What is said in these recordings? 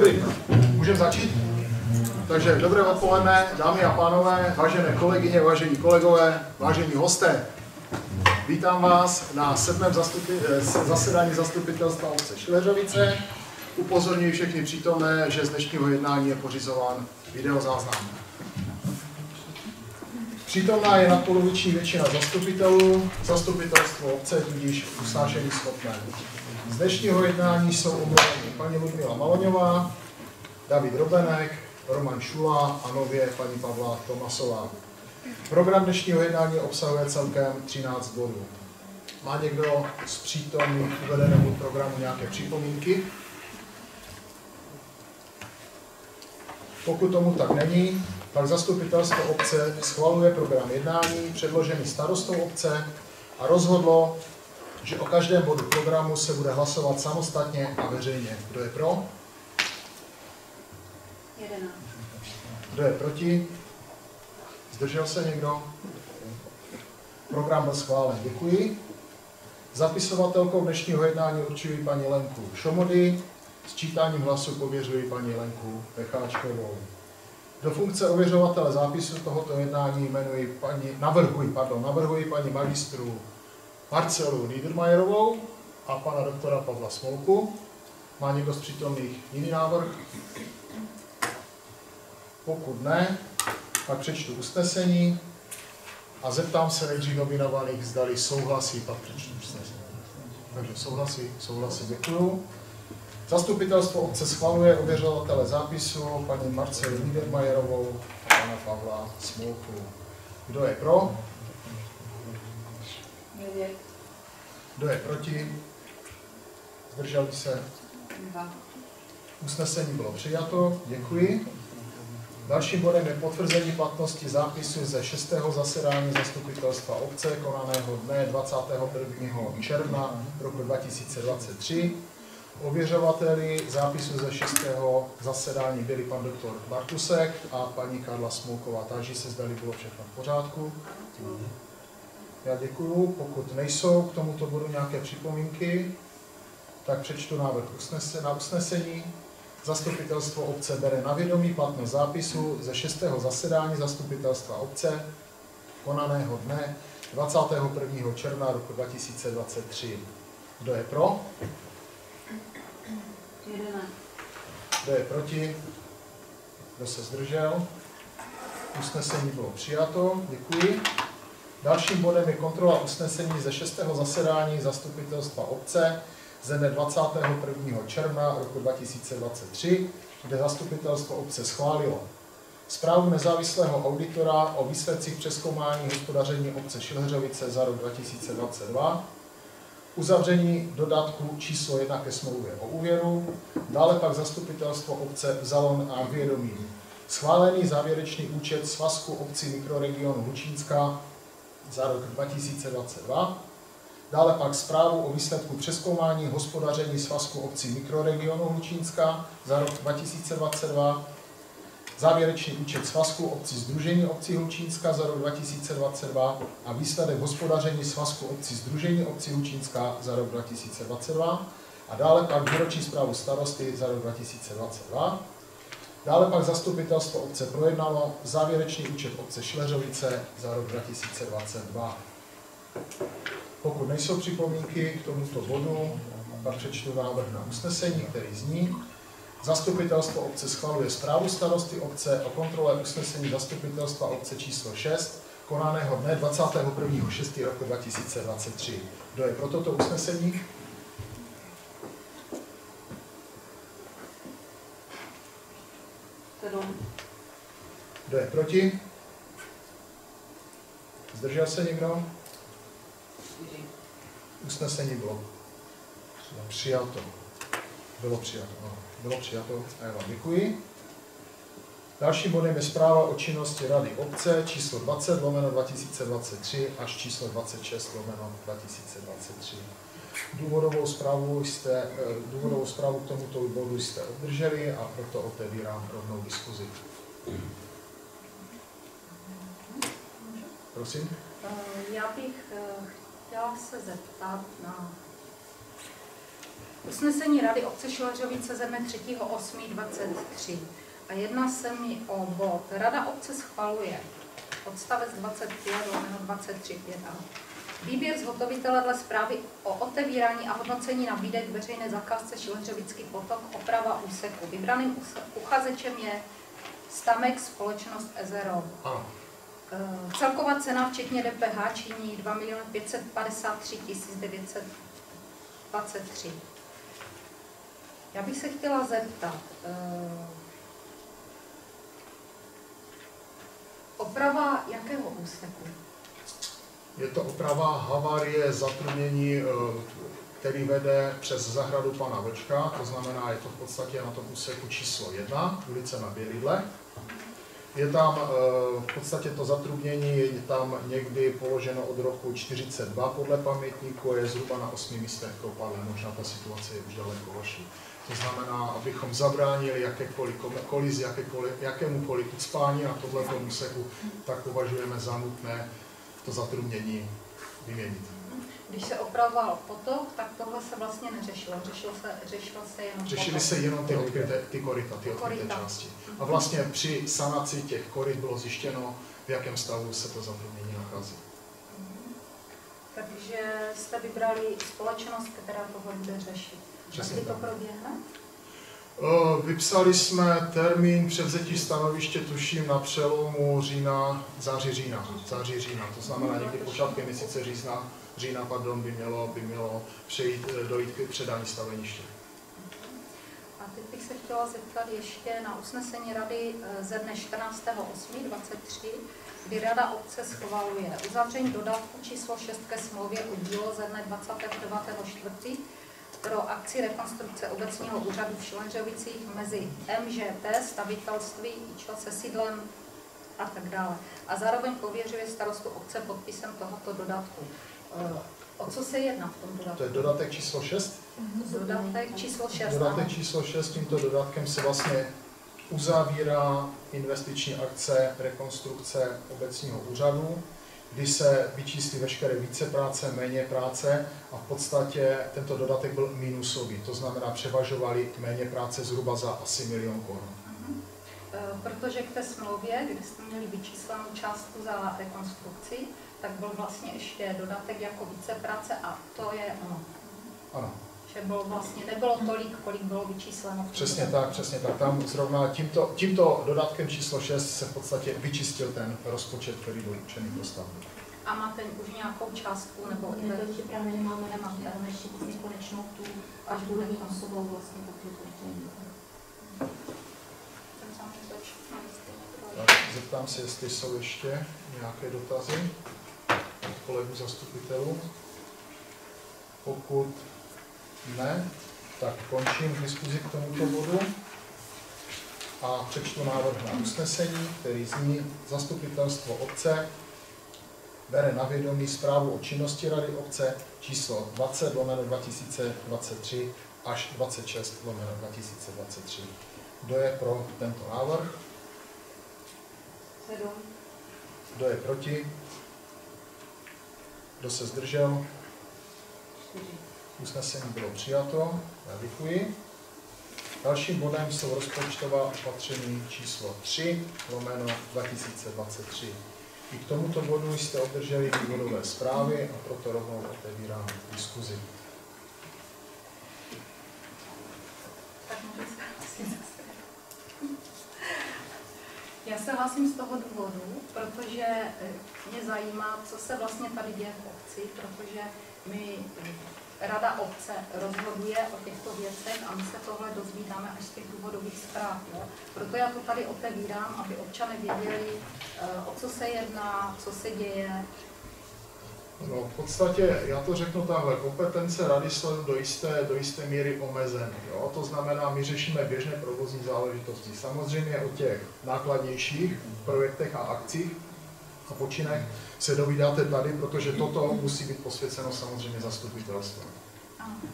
Dobrý, můžeme začít? Takže dobré odpoledne, dámy a pánové, vážené kolegyně, vážení kolegové, vážení hosté. Vítám vás na 7. zasedání zastupitelstva obce Šileřovice. Upozorňuji všechny přítomné, že z dnešního jednání je pořizován videozáznam. Přítomná je nadpoloviční většina zastupitelů, zastupitelstvo obce tudíž usnášení schopné. Z dnešního jednání jsou omluveni paní Ludmila Maloňová, David Robenek, Roman Šula a nově paní Pavla Tomasová. Program dnešního jednání obsahuje celkem 13 bodů. Má někdo z přítomných uvedenému programu nějaké připomínky? Pokud tomu tak není, tak zastupitelstvo obce schvaluje program jednání předložený starostou obce a rozhodlo, že o každém bodu programu se bude hlasovat samostatně a veřejně. Kdo je pro? 11. Kdo je proti? Zdržel se někdo? Program byl schválen. Děkuji. Zapisovatelkou dnešního jednání určuji paní Lenku Šomody. Sčítáním hlasů pověřuji paní Lenku Pecháčkovou. Do funkce ověřovatele zápisu tohoto jednání navrhuji paní magistru Marcelu Niedermayerovou a pana doktora Pavla Smolku. Má někdo z přítomných jiný návrh? Pokud ne, pak přečtu usnesení a zeptám se nejdřív nominovaných, zdali souhlasí, pak přečtu usnesení. Takže souhlasí, děkuju. Zastupitelstvo obce schvaluje ověřovatele zápisu paní Marcelu Niedermayerovou a pana Pavla Smolku. Kdo je pro? 9. Kdo je proti? Zdrželi se? 2. Usnesení bylo přijato, děkuji. Dalším bodem je potvrzení platnosti zápisu ze 6. zasedání zastupitelstva obce konaného dne 21. června roku 2023. Ověřovateli zápisu ze 6. zasedání byli pan doktor Bartusek a paní Karla Smolková. Táží se, zdali bylo všechno v pořádku. Já děkuju. Pokud nejsou k tomuto bodu nějaké připomínky, tak přečtu návrh na usnesení. Zastupitelstvo obce bere na vědomí platnost zápisu ze 6. zasedání zastupitelstva obce konaného dne 21. června roku 2023. Kdo je pro? 11. Kdo je proti? Kdo se zdržel? Usnesení bylo přijato. Děkuji. Dalším bodem je kontrola usnesení ze 6. zasedání zastupitelstva obce ze dne 21. června roku 2023, kde zastupitelstvo obce schválilo zprávu nezávislého auditora o výsledcích přezkoumání hospodaření obce Šileřovice za rok 2022, uzavření dodatku číslo 1 ke smlouvě o úvěru, dále pak zastupitelstvo obce vzalo na vědomí schválený závěrečný účet Svazku obcí mikroregionu Hlučínská za rok 2022, dále pak zprávu o výsledku přezkoumání hospodaření Svazku obcí mikroregionu Hlučínská za rok 2022, závěrečný účet Svazku obcí Sdružení obcí Hlučínská za rok 2022 a výsledek hospodaření Svazku obcí Sdružení obcí Hlučínská za rok 2022 a dále pak výroční zprávu starosty za rok 2022. Dále pak zastupitelstvo obce projednalo závěrečný účet obce Šileřovice za rok 2022. Pokud nejsou připomínky k tomuto bodu, pak přečtu návrh na usnesení, který zní: Zastupitelstvo obce schvaluje zprávu starosty obce o kontrole usnesení zastupitelstva obce číslo 6, konaného dne 21. 6. roku 2023. Kdo je pro toto usnesení? Kdo je proti? Zdržel se někdo? Usnesení bylo přijato. Bylo přijato a já vám děkuji. Dalším bodem je zpráva o činnosti Rady obce číslo 20/2023 až číslo 26/2023. Důvodovou zprávu k tomuto bodu jste obdrželi a proto otevírám rovnou diskuzi. Prosím. Já bych chtěla se zeptat na Usnesení Rady obce Šileřovice ze dne 3.8.23. A jedná se mi o bod. Rada obce schvaluje odstavec 25/23.5a. Výběr zhotovitele dle zprávy o otevírání a hodnocení nabídek veřejné zakázce Šileřovický potok, oprava úseku. Vybraným uchazečem je Stamek společnost Ezero. Celková cena včetně DPH činí 2 553 923. Já bych se chtěla zeptat, oprava jakého úseku? Je to oprava havárie zatrubnění, který vede přes zahradu pana Vlčka, to znamená, je to v podstatě na tom úseku číslo 1, ulice Na Bělidle. Je tam v podstatě to zatrubnění, je tam někdy položeno od roku 1942 podle pamětníku, je zhruba na 8 místech kopalé, možná ta situace je už daleko horší. To znamená, abychom zabránili jakékoliv kolizi, jakémukoliv ucpání na tomto úseku, tak považujeme za nutné to zatrubnění vyměnit. Když se opravoval potok, tak tohle se vlastně neřešilo. Řešilo se jenom Řešily se jenom ty koryta, ty odkryté části. A vlastně při sanaci těch koryt bylo zjištěno, v jakém stavu se to zatrubnění nachází. Takže jste vybrali společnost, která tohle bude řešit. Kdy to proběhne? Vypsali jsme termín převzetí stanoviště, tuším, na přelomu září října. To znamená, někdy počátkem měsíce října by mělo dojít k předání staveniště. A teď bych se chtěla zeptat ještě na usnesení Rady ze dne 14.8.23, kdy Rada obce schvaluje uzavření dodatku číslo 6 ke smlouvě o dílo ze dne 29.4. pro akci rekonstrukce obecního úřadu v Šileřovicích mezi MŽP, stavitelství, se sídlem a tak dále. A zároveň pověřuje starostu obce podpisem tohoto dodatku. O co se jedná v tom dodatku? To je dodatek číslo 6? Dodatek číslo 6. Dodatek číslo 6, tímto dodatkem se vlastně uzavírá investiční akce rekonstrukce obecního úřadu, kdy se vyčíslí veškeré více práce, méně práce a v podstatě tento dodatek byl minusový, to znamená převažovali méně práce zhruba za asi 1 000 000 korun. Protože k té smlouvě, kdy jste měli vyčíslenou částku za rekonstrukci, tak byl vlastně ještě dodatek jako více práce a to je ono. Ano. Že bylo vlastně, nebylo tolik, kolik bylo vyčísleno. Přesně tak. Tam zrovna tímto dodatkem číslo 6 se v podstatě vyčistil ten rozpočet, který byl určený pro stavbu. A máte už nějakou částku nebo ne, to ještě právě nemáme ještě konečnou tu, až bude osobou vlastně takovou. Zeptám se, jestli jsou ještě nějaké dotazy od kolegů zastupitelů. Pokud ne, tak končím diskuzi k tomuto bodu a přečtu návrh na usnesení, který zní: Zastupitelstvo obce bere na vědomí zprávu o činnosti Rady obce číslo 20/2023 až 26/2023. Kdo je pro tento návrh? 7. Kdo je proti? Kdo se zdržel? 4. Usnesení bylo přijato. Já děkuji. Dalším bodem jsou rozpočtová opatření číslo 3/2023. I k tomuto bodu jste obdrželi důvodové zprávy a proto rovnou otevírám diskuzi. Já se hlásím z toho důvodu, protože mě zajímá, co se vlastně tady děje v obci, protože Rada obce rozhoduje o těchto věcech a my se tohle dozvídáme až z těch důvodových zpráv. Jo? Proto já to tady otevírám, aby občané věděli, o co se jedná, co se děje. No, v podstatě, já to řeknu takhle, kompetence rady jsou do jisté míry omezeny. Jo? To znamená, my řešíme běžné provozní záležitosti. Samozřejmě o těch nákladnějších projektech a akcích a počinech se dovídáte tady, protože toto musí být posvěceno samozřejmě zastupitelstvem.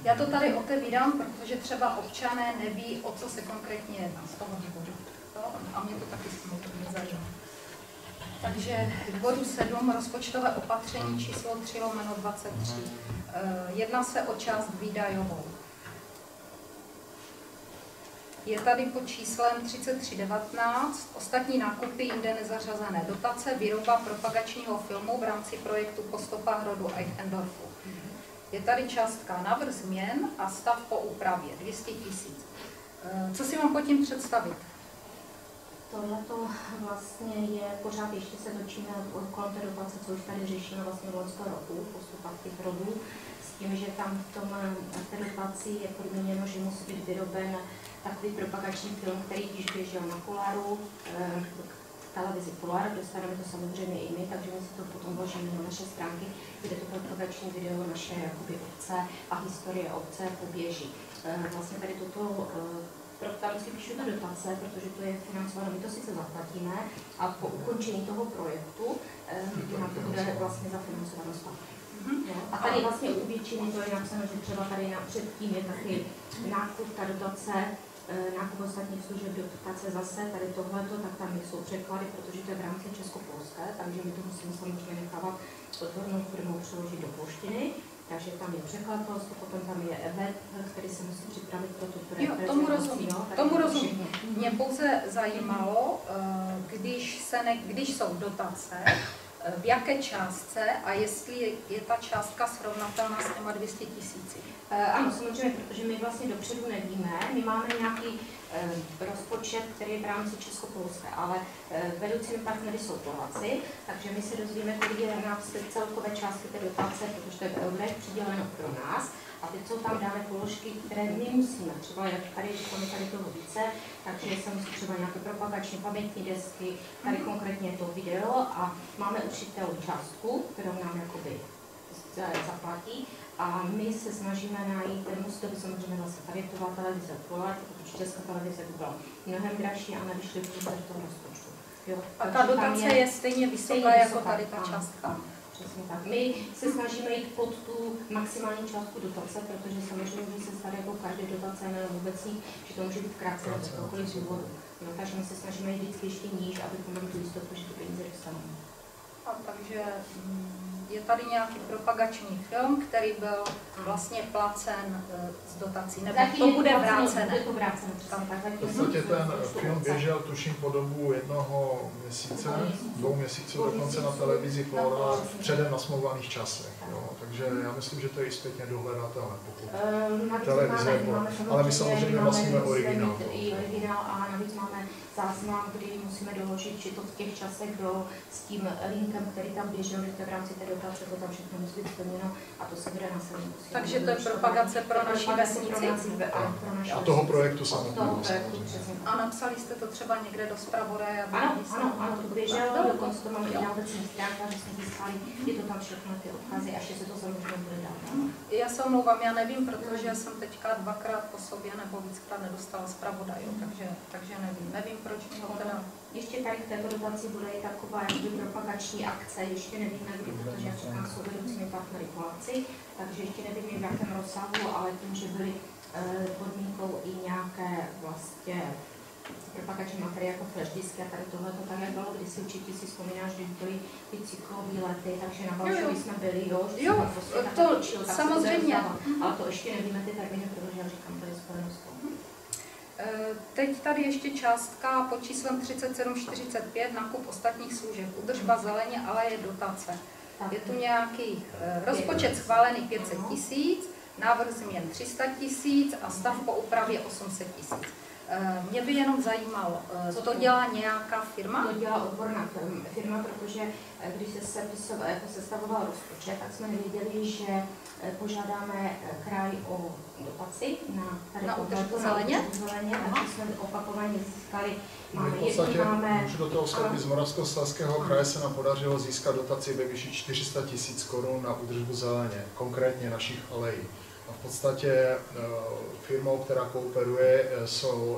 Já to tady otevírám, protože třeba občané neví, o co se konkrétně jedná z toho důvodu. A mě to taky samozřejmě zajímá. Takže k bodu 7 rozpočtové opatření číslo 3/23. Jedná se o část výdajovou. Je tady pod číslem 3319 ostatní nákupy jinde nezařazené dotace, výroba propagačního filmu v rámci projektu Po stopách rodu Eichendorffu. Je tady částka návrh změn a stav po úpravě 200 000. Co si mám pod tím představit? Tohleto vlastně je, pořád ještě se točíme kolem té dotace, co už tady řešíme vlastně v loňském roku, postupách těch rodů, s tím, že tam v tom té dotaci je podmíněno, že musí být vyroben takový propagační film, který již běžel na Polaru, televizi Polar, dostaneme to samozřejmě i my, takže my si to potom vložíme na naše stránky, kde to propagační video naše jakoby obce a historie obce poběží. Vlastně tady toto tam si píšu ta dotace, protože to je financováno, my to sice zaplatíme a po ukončení toho projektu nám to bude vlastně zafinancováno zpátky. A tady vlastně u většiny to je napsáno, že třeba tady předtím je taky nákup, ta dotace, nákup ostatních služeb, dotace zase, tady tohleto, tak tam jsou překlady, protože to je v rámci česko-polské, takže my to musíme samozřejmě nechávat odbornou firmou přeložit do polštiny. Takže tam je překladatelstvo, potom tam je web, který se musí připravit pro tu projektu. Jo, tomu rozumím. Mě pouze zajímalo, když jsou dotace, v jaké částce a jestli je ta částka srovnatelná s těma 200 000. Ano, samozřejmě, protože my vlastně dopředu nevíme. My máme nějaký rozpočet, který je v rámci Česko-polské, ale vedoucími partnery jsou Poláci, takže my se dozvíme, kolik je na celkové částky té dotace, protože to je v eurech přiděleno pro nás. A teď jsou tam dále položky, které my musíme, třeba jak tady říkáme tady toho více, takže se musí třeba nějaké propagační pamětní desky, tady konkrétně to video a máme určitou částku, kterou nám jakoby zaplatí. A my se snažíme najít, musí to být samozřejmě zase tarifová televize Polar, protože Česká televize by byla mnohem dražší a nevyšly v toho rozpočtu. Jo, a ta dotace je stejně vysoká jako tady ta částka? Přesně tak. My se snažíme jít pod tu maximální částku dotace, protože samozřejmě se staré jako každé dotace na obecní, že to může být krátce z jakéhokoliv důvodu. No, takže my se snažíme jít vždycky ještě níž, abychom měli tu jistotu, že ty peníze dostaneme. A takže je tady nějaký propagační film, který byl vlastně placen z dotací, nebo to bude vrácené? To vrácené, přesně tak. V podstatě ten film běžel tuším po dobu 1 měsíce, 2 měsíců dokonce na televizi Flora v předem nasmlouvaných časech. Jo. Takže já myslím, že to je i zpětně dohledatelné, pokud televize je po... Ale my samozřejmě vlastníme originál. I originál a navíc máme záznam, kdy musíme doložit, že to v těch časech bylo s tím linkem, který tam běžel, že to v rámci té dotace, to tam všechno musí být splněno a to se bude následně posílat. Takže to je propagace pro naši vesnici? A toho projektu samotného. A napsali jste to třeba někde do zpravodaje? Ano, to běželo, dokonce to máme i na obecních stránkách, že jsme získali, je to tam všechno ty odkazy, až se to samozřejmě bude dát. Já se omlouvám, já nevím, protože jsem teďka 2krát po sobě nebo víckrát nedostala zpravodaj, takže nevím, proč mě ho teda... Ještě tady k této dotaci bude i taková jakoby propagační akce, ještě nevíme kdy, protože jak říkám, jsou vedoucími partnery Poláci, takže ještě nevím v jakém rozsahu, ale tím, že byly podmínkou i nějaké vlastně propagační materiály jako flash disky a tady tohle, tak jak bylo kdysi, určitě si vzpomínáš, když byly ty cyklové lety, takže na Valšovi jsme byli, jo, prostě to samozřejmě. Ale to ještě nevíme ty termíny, protože jak říkám, to je spojeno s tom. Teď tady ještě částka pod číslem 3745, nákup ostatních služeb, údržba zeleně, ale je dotace. Je tu nějaký rozpočet schválený 500 000, návrh změn 300 000 a stav po úpravě 800 000. Mě by jenom zajímalo, to dělá nějaká firma? To dělá odborná firma, protože když se sestavoval rozpočet, tak jsme nevěděli, že požádáme kraj o dotaci na údržbu zeleně, takže jsme opakovaně získali. V podstatě, můžu do toho vstoupit, z Moravskoslezského kraje se nám podařilo získat dotaci ve výši 400 000 korun na údržbu zeleně, konkrétně našich alejí. A v podstatě firmou, která kooperuje,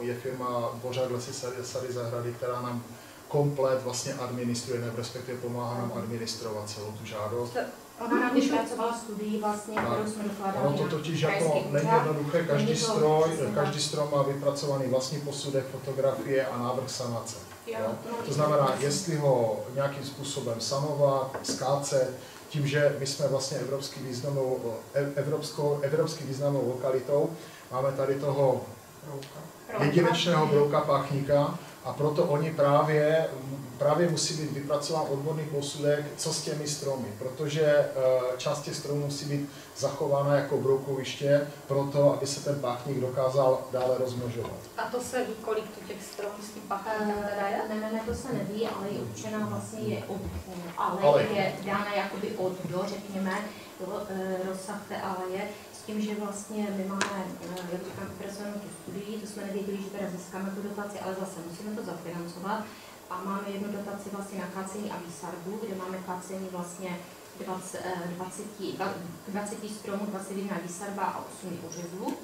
je firma Dvořák Lesy Sady Zahrady, která nám komplet vlastně administruje, nebo respektive pomáhá nám administrovat celou tu žádost. Ona nám vypracovala studii vlastně, kterou jsme dokládali. Ono to totiž jako není jednoduché, každý stroj má vypracovaný vlastní posudek, fotografie a návrh sanace. Jo? To znamená, jestli ho nějakým způsobem sanovat, skácet, tím, že my jsme vlastně evropsky významnou lokalitou, máme tady toho jedinečného brouka páchníka a proto oni právě musí být vypracován odborný posudek, co s těmi stromy, protože část těch stromů musí být zachována jako broukoviště proto, aby se ten páchník dokázal dále rozmnožovat. A to se ví, kolik tu těch stromů s tím páchníkem teda je? Ne, to se neví, ale je určená vlastně ale je dána jakoby od do, řekněme, rozsah té aleje, s tím, že vlastně my máme, jak říkám, personální tu studii, to jsme nevěděli, že teda získáme tu dotaci, ale zase musíme to zafinancovat. A máme jednu dotaci vlastně na kácení a výsadbu, kde máme kácení vlastně 20 stromů, 21 výsadba a 8 ořezů.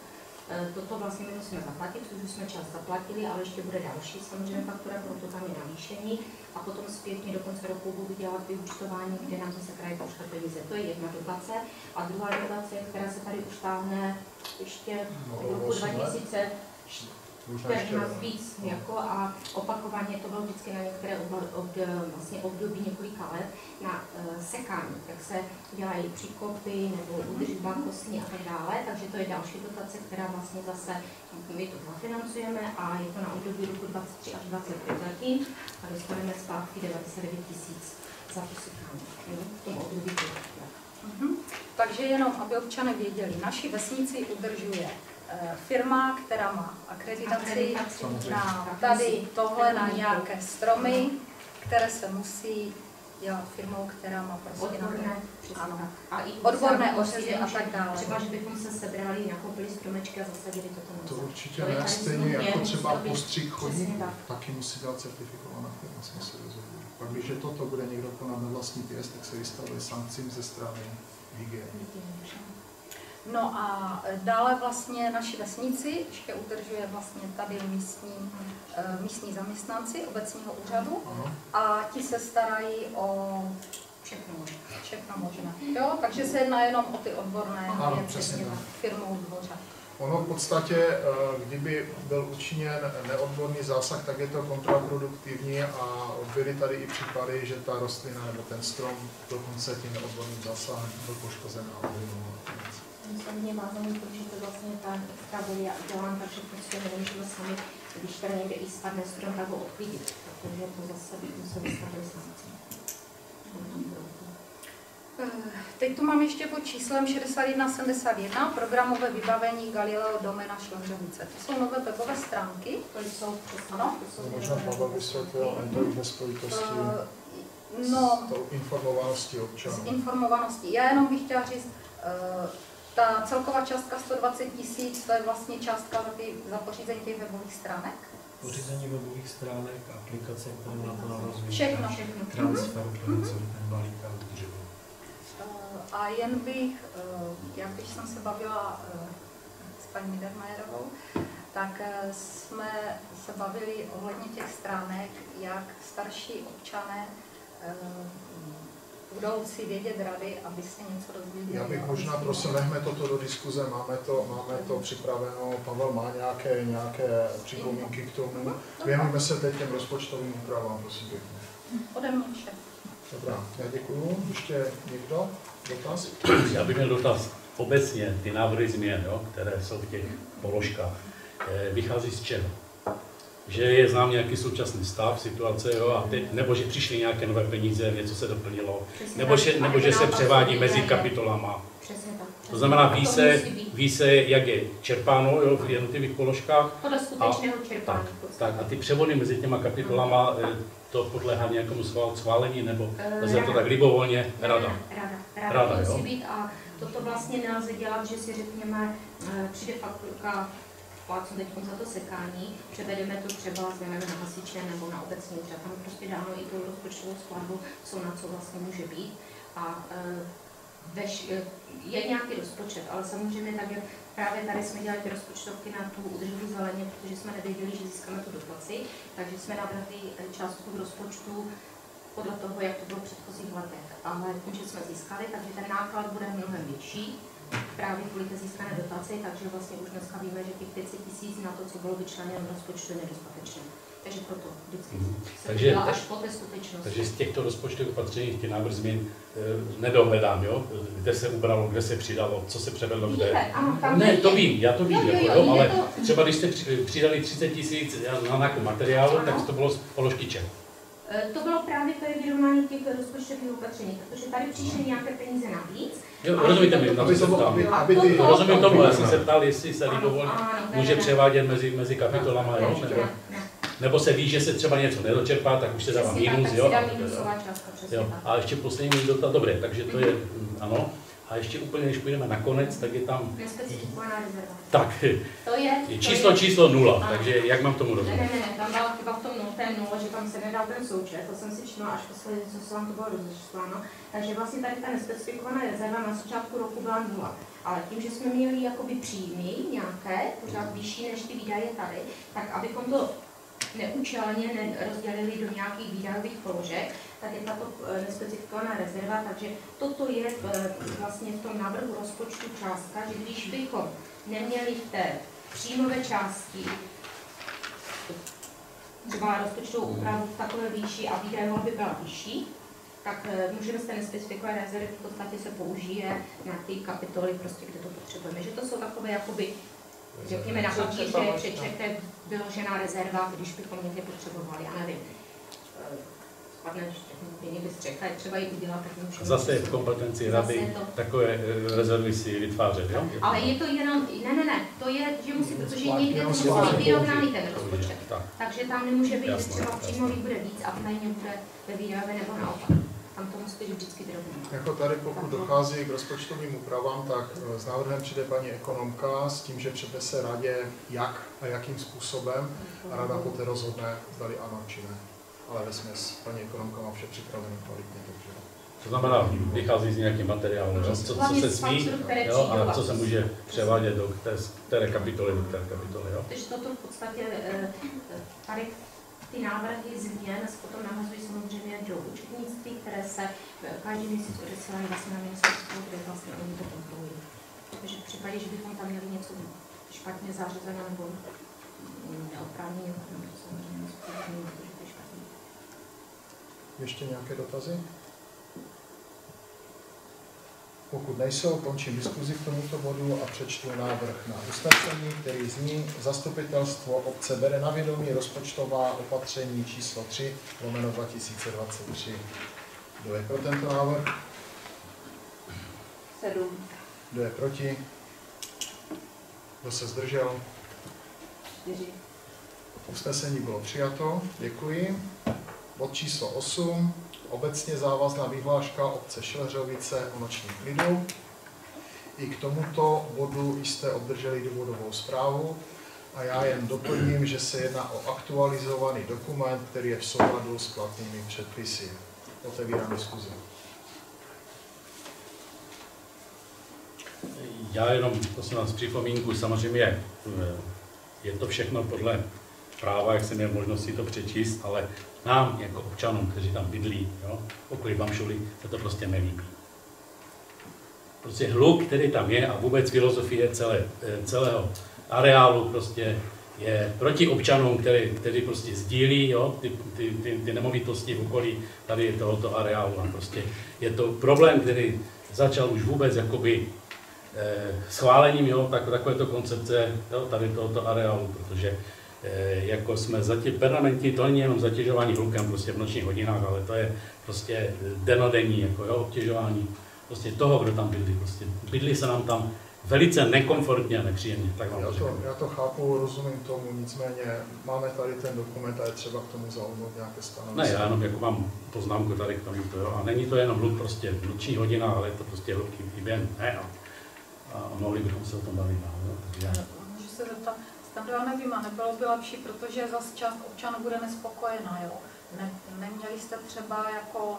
Toto vlastně my musíme zaplatit, což už jsme čas zaplatili, ale ještě bude další samozřejmě faktura, proto tam je navýšení. A potom zpětně do konce roku budu dělat vyúčtování, kde nám zase kraje pošle peníze. To je jedna dotace. A druhá dotace, která se tady už táhne ještě od roku 2000, víc jako a opakovaně to bylo vždycky na některé vlastně období několika let na sekání, tak se dělají příkopy nebo údržba kostní a tak dále, takže to je další dotace, která vlastně zase my to zafinancujeme a je to na období roku 23 až 25 zatím a dostaneme zpátky 99 000 za to sekání v tom období. Takže jenom, aby občané věděli, naši vesnici udržuje firma, která má akreditaci na tady tohle na nějaké stromy, které se musí dělat firmou, která má prostě odborné ořezy a tak dále. Třeba, že bychom se sebrali, nakoupili stromečky a zasadili to. To určitě ne, stejně jako třeba postřik chodníků, taky musí dát certifikovaná firma, jsme se rozhodli. Pak, když toto bude někdo konat na vlastní pěst, tak se vystavuje sankcím ze strany hygieny. No a dále vlastně naši vesnici ještě udržuje vlastně tady místní zaměstnanci obecního úřadu a ti se starají o všechno možné. Jo? Takže se jedná jenom o ty odborné věci firmou dvoře. Ono v podstatě, kdyby byl učiněn neodborný zásah, tak je to kontraproduktivní a byly tady i případy, že ta rostlina nebo ten strom dokonce tím neodborným zásahem byl poškozen a uvědomil. Samozřejmě vázaný, protože to vlastně ta extra voda dělám, takže prostě nemůžeme sami, když tady někde i spadne strom, tak ho odklidit, protože to zase se vystavili sankci. Teď tu mám ještě pod číslem 6171 programové vybavení Galileo Domena Šlehřovice. To jsou nové webové stránky. To jsou ano. Možná Pavel vysvětlil Android ve spojitosti s tou informovaností občanů. S informovaností. Já jenom bych chtěla říct, ta celková částka 120 000, to je vlastně částka za pořízení těch webových stránek. Pořízení webových stránek, aplikace, které na to navazují. Všechno. Transfer, celý ten balík a udržení. A jen bych, když jsem se bavila s paní Niedermayerovou, tak jsme se bavili ohledně těch stránek, jak starší občané budou si vědět rady, aby se něco dozvěděli. Já bych možná prosil, nechme toto do diskuze, máme to připraveno, Pavel má nějaké připomínky k tomu. Věnujeme se teď těm rozpočtovým úpravám, prosím pěkně. Ode mě vše. Dobrá, já děkuju. Ještě někdo? Dotaz? Já bych měl dotaz. Obecně ty návrhy změn, které jsou v těch položkách, vychází z čeho? Že je znám nějaký současný stav, situace, nebo že přišly nějaké nové peníze, něco se doplnilo, nebo že se převádí mezi kapitolama. Přesně tak. To znamená, ví se, jak je čerpáno v jednotlivých položkách. Podle skutečného čerpání. Tak a ty převody mezi těma kapitolama, to podléhá nějakému schválení, nebo je to tak libovolně rada? Rada musí být a toto vlastně nelze dělat, že si řekněme, přijde fakturka, co teď za to sekání, převedeme to třeba na hasiče nebo na obecní úřad. Tam prostě dáno i tu rozpočtovou skladbu, co na co vlastně může být. A je nějaký rozpočet, ale samozřejmě tak, jak právě tady jsme dělali ty rozpočtovky na tu údržbu zeleně, protože jsme nevěděli, že získáme tu dotaci, takže jsme navrhli částku v rozpočtu podle toho, jak to bylo v předchozích letech. Ale tím, že jsme získali, takže ten náklad bude mnohem větší, právě kvůli té získané dotaci, takže vlastně už dneska víme, že těch 500 000 na to, co bylo vyčleněno v rozpočtu, je nedostatečné. Takže proto vždycky se Takže, dělá až po té skutečnosti. takže z těchto rozpočtových opatření těch návrh změn nedohledám, jo? Kde se ubralo, kde se přidalo, co se převedlo, kde. Ano, tam Ne, to vím, já to vím, ale to... třeba když jste přidali 30 000 na nákup materiálu, Ano. tak to bylo z položky čeho? To bylo právě to je vyrovnání těch rozpočtových opatření, protože tady přišly nějaké peníze navíc. Jo, rozumíte mi, na co se ptám. Rozumím tomu, já jsem se ptal, jestli se libovolně může převádět mezi kapitolama, jo? Nebo se ví, že se třeba něco nedočerpá, tak už se dává mínus, jo? Jo. A ještě poslední dotaz, dobré, takže to je, ano. A ještě úplně, než půjdeme na konec, tak je tam... Nespecifikovaná rezerva. Tak, to je číslo 0, takže jak mám tomu rozumět? Ne, tam byla chyba v tom nultém 0, že tam se nedal ten součet, to jsem si všimla až posledně, co se vám to bylo rozešláno. Takže vlastně tady ta nespecifikovaná rezerva na začátku roku byla 0. Ale tím, že jsme měli jakoby příjmy nějaké, pořád vyšší než ty výdaje tady, tak abychom to neúčelně rozdělili do nějakých výdajových položek, tak je tato nespecifikovaná rezerva, takže toto je vlastně v tom návrhu rozpočtu částka, že když bychom neměli v té příjmové části třeba rozpočtovou úpravu v takové výši a výdajová by byla vyšší, tak můžeme z té nespecifikované rezervy v podstatě se použije na ty kapitoly, prostě, kde to potřebujeme. Že to jsou takové jakoby, řekněme, na papíře přečete vyložená rezerva, když bychom někde potřebovali, já nevím. Spadne někdy střecha, je třeba ji udělat, tak můžeme... Zase v kompetenci rady takové rezervy si vytvářet, jo? Ale je to jenom, ne, to je, že musí, protože někde musí být vyrovnaný ten rozpočet. Takže tam nemůže být, třeba příjmový bude víc a tajně bude ve výdajové nebo naopak. Tam to musí být vždycky vyrovnaný. Jako tady, pokud dochází k rozpočtovým úpravám, tak s návrhem přijde paní ekonomka s tím, že přednese radě, jak a jakým způsobem a rada poté rozhodne, zdali ano či ne. Ale vesměs paní ekonomka má vše připravené kvalitně, takže... To znamená, vychází z nějakým materiálem, co se smí, jo, a co se může převádět do které kapitoly, jo? Takže toto v podstatě, tady ty návrhy změn potom navazují samozřejmě do účetnictví, které se každý měsíc odesílají vlastně na ministerstvo, kde vlastně oni to kontrolují. Takže v případě, že bychom tam měli něco špatně zařazeno nebo neoprávněně, to samozřejmě způsobně, protože to je špatně. Ještě nějaké dotazy? Pokud nejsou, končím diskuzi k tomuto bodu a přečtu návrh na usnesení, který zní: Zastupitelstvo obce bere na vědomí rozpočtová opatření číslo 3/2023. Kdo je pro tento návrh? 7. Kdo je proti? Kdo se zdržel? 4. Usnesení bylo přijato, děkuji. Bod číslo 8. Obecně závazná vyhláška obce Šileřovice o nočním klidu. I k tomuto bodu jste obdrželi důvodovou zprávu a já jen doplním, že se jedná o aktualizovaný dokument, který je v souladu s platnými předpisy. Otevírám diskuzi. Já jenom, prosím vás, připomínku, samozřejmě je to všechno podle práva, jak jsem měl možnost si to přečíst, ale nám, jako občanům, kteří tam bydlí, jo, okolí Bamšuly, se to prostě nelíbí. Prostě hluk, který tam je a vůbec filozofie celého areálu prostě je proti občanům, který prostě sdílí, jo, ty nemovitosti v okolí tady tohoto areálu. A prostě je to problém, který začal už vůbec jakoby schválením, jo, takovéto koncepce, jo, tady tohoto areálu, protože jako jsme permanentní, to není jenom zatěžování hlukem prostě v nočních hodinách, ale to je prostě denodenní jako, jo, obtěžování prostě toho, kdo tam bydlí. Prostě bydlí se nám tam velice nekomfortně a nepříjemně. Tak vám já to chápu, rozumím tomu, nicméně máme tady ten dokument a je třeba k tomu zaujmout nějaké stanovisko. Ne, já jenom jako mám poznámku tady k tomu, jo. A není to jenom hluk prostě v nočních hodinách, ale je to prostě hluk i během dne a mohli bychom se o tom bavit. Můžu se zeptat, já nevím, a nebylo by lepší, protože zase část občanů bude nespokojená, jo? Neměli jste třeba jako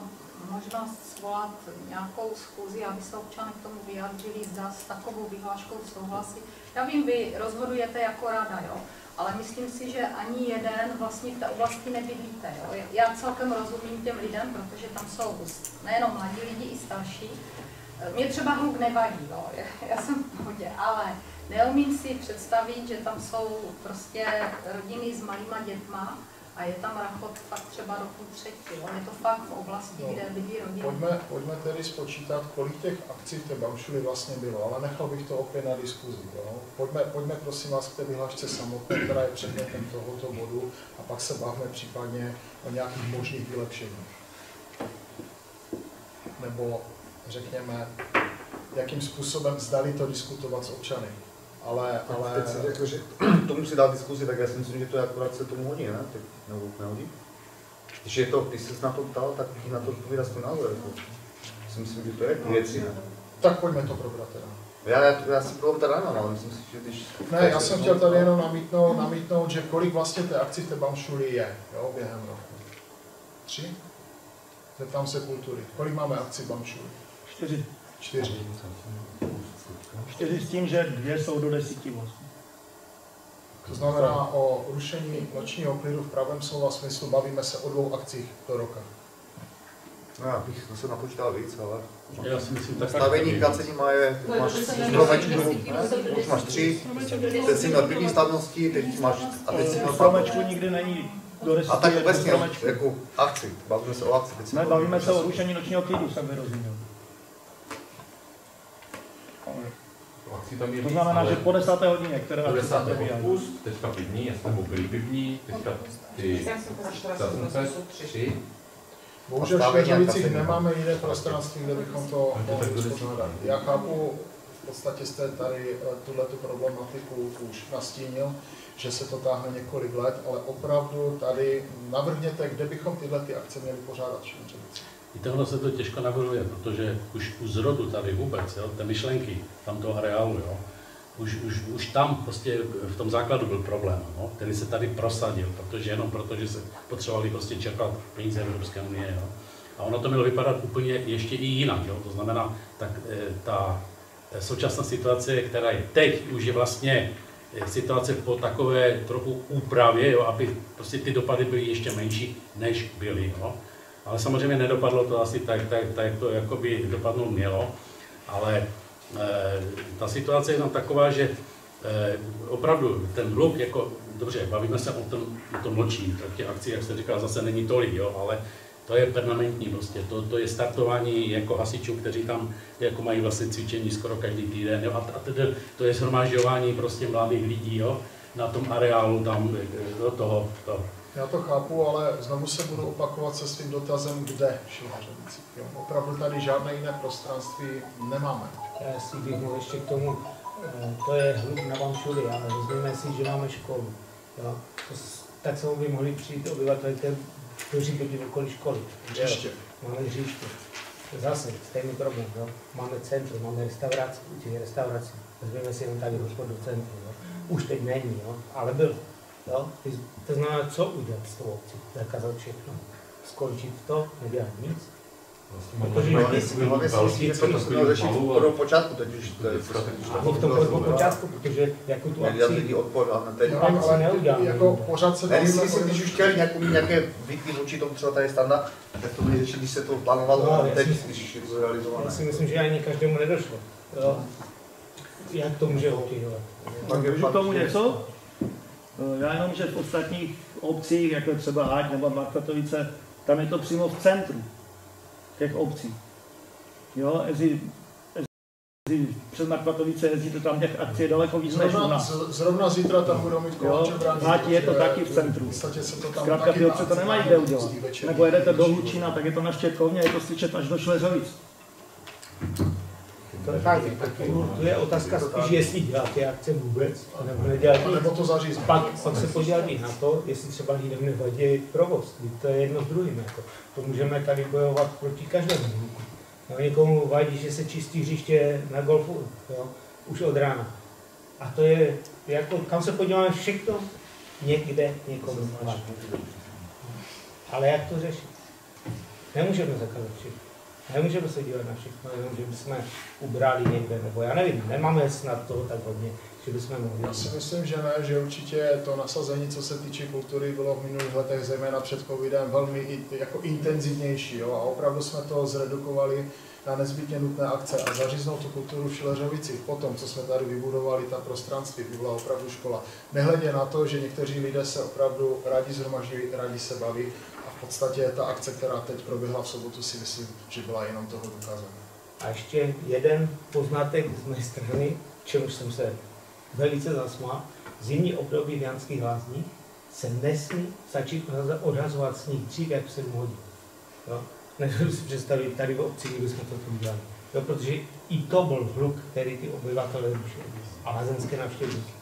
možnost svolat nějakou schůzi, aby se občany k tomu vyjádřili, zda s takovou vyhláškou souhlasí. Já vím, vy rozhodujete jako rada, jo? Ale myslím si, že ani jeden vlastně v té oblasti nebydlíte. Jo? Já celkem rozumím těm lidem, protože tam jsou nejenom mladí lidi, i starší. Mě třeba hluk nevadí, jo? Já jsem v pohodě, ale neumím si představit, že tam jsou prostě rodiny s malýma dětma a je tam rachot fakt třeba roku třetí. On je to fakt v oblasti, kde bydlí rodiny. Pojďme tedy spočítat, kolik těch akcí v té Bamšuli vlastně bylo, ale nechal bych to opět na diskuzi. Jo? Pojďme prosím vás k té vyhlášce samotné, která je předmětem tohoto bodu, a pak se bavme případně o nějakých možných vylepšeních. Nebo řekněme, jakým způsobem zdali to diskutovat s občany. Ale... Teď si řekl, že tomu si dát diskuzi, tak já si myslím, že to akorát se tomu hodí, ne? Nebo nehodí? Když jsi na to ptal, tak na to povídá svůj názor. Si myslím, že to je věci, ne? Tak pojďme to probrat teda. Já si problém teda nemám, ale myslím si, že když... Ne, já jsem chtěl tady jenom namítnout, že kolik vlastně té akcí v té Bamšuli je, jo, během roku. 3? Zeptám se kultury. Kolik máme akcí v Bamšuli? 4. 4. 4 s tím, že 2 jsou do 10 vlastně. To znamená, o rušení nočního klidu v pravém slova smyslu bavíme se o 2 akcích do roka. No, já bych zase napočítal víc, ale... Já si myslím, tak Stavení kacení má je, máš stromečku, už máš 3, teď jsi měl první stavnosti, teď máš... A teď jsi měl stromečku nikdy není do 10. A tak obecně, jako akci, bavíme se o akci. Ne, bavíme se o rušení nočního klidu, jsem vyrozuměl. To znamená, že po 10. hodině, které po 10. odpust, teďka pivní, já jsem byli pivní, teďka ty staznce, 3. Bohužel v Švěřovicích nemáme jiné prostranství, kde bychom to mohli uspořádat. Já chápu, v podstatě jste tady tuhletu problematiku už nastínil, že se to táhne několik let, ale opravdu tady navrhněte, kde bychom tyhle ty akce měli pořádat v Švěřovicích. I tohle se to těžko navrhuje, protože už u zrodu tady vůbec, jo, té myšlenky, tam toho areálu, jo, už tam prostě v tom základu byl problém, no, který se tady prosadil, protože se potřebovali prostě čerpat peníze Evropské unie. Jo. A ono to mělo vypadat úplně ještě i jinak. Jo. To znamená, tak ta současná situace, která je teď, už je vlastně situace po takové trochu úpravě, jo, aby prostě ty dopady byly ještě menší, než byly. Jo. Ale samozřejmě nedopadlo to asi tak, jak to jakoby dopadnout mělo, ale ta situace je tam taková, že opravdu ten hluk, jako, dobře, bavíme se o tom nočním, tak těch akcí, jak jste říkal, zase není tolik, jo, ale to je permanentní prostě, to je startování jako hasičů, kteří tam jako mají vlastně cvičení skoro každý týden, jo, a tedy to je shromažďování prostě mladých lidí, jo, na tom areálu tam do toho. Já to chápu, ale znovu se budu opakovat se svým dotazem, kde v Šilhařovicích. Opravdu tady žádné jiné prostranství nemáme. Já si bych mohl ještě k tomu, to je hluk na Bamšuli, ale vezmeme si, že máme školu. Jo? Tak se by mohli přijít obyvatelé, kteří bydlí v okolí školy. Hřiště. Máme hřiště. Zase stejný problém. Jo? Máme centrum, máme restauraci, u těch restaurací. Vezmeme si jenom tady hospod do centru. Jo? Už teď není, jo? Ale byl. Jo? To znamená, co udělat s tou obcí? Zakázat všechno. Skončit to, nedělat nic. Hlavně si myslím, že to se mělo řešit v počátku, teď už to je... Ani v tom počátku, protože jako tu akci... lidi odpor, ale teď... Ale neudělám. Jako pořád se... Ne, myslím, když už chtěli nějaké výtky vůči tomu, třeba tady standa, tak to byli řešit, když se to plánovalo, ale teď, když je to realizované. Já si myslím, že ani každému nedošlo. Jo? Jak to může obtěžovat? Můžu k tomu něco? Já jenom, že v ostatních obcích, jako třeba Háď nebo Markatovice, tam je to přímo v centru těch obcí. Jo, přes Markatovice jezdíte, tam těch akcí je daleko víc než u nás. Zrovna zítra tam budou mít koláče brání. Háď je to taky v centru. Zkrátka ty obce to nemají kde udělat. Nebo jedete do Hlučína, tak je to na Štětkovně, je to slyšet až do Šleřovic. To je fakt, to je otázka spíš, jestli děláte akce vůbec, nebo neděláte, nebo to zařízení. Pak se podívat i na to, jestli třeba lidem nevadí provoz. To je jedno s druhým. Jako. To můžeme tady bojovat proti každému hluku. No, někomu vadí, že se čistí hřiště na golfu, jo, už od rána. A to je, jako, kam se podíváme, všechno někde někomu vadí. Ale jak to řešit? Nemůžeme zakázat všechno. Nemůžeme se dívat na všechno, jenom že bychom ubrali někde, nebo já nevím, nemáme snad toho tak hodně, že bychom mohli. Já si myslím, že ne, že určitě to nasazení, co se týče kultury, bylo v minulých letech, zejména před covidem, velmi jako intenzivnější. Jo? A opravdu jsme to zredukovali na nezbytně nutné akce a zaříznout tu kulturu v Šileřovicích potom, co jsme tady vybudovali, ta prostranství, by byla opravdu škola. Nehledě na to, že někteří lidé se opravdu rádi shromažďují, rádi se baví a v podstatě ta akce, která teď proběhla v sobotu, si myslím, že byla jenom toho důkazem. A ještě jeden poznatek z mé strany, čemuž jsem se velice zasmál. Zimní období v Janských Lázních se nesmí začít odhazovat sníh dřív jak v 7 hodin. Jo? Nedovedu si představit, tady v obci, kdyby jsme to udělali. Jo, protože i to byl hluk, který ty obyvatele rušili. A lázeňské navštěvníky.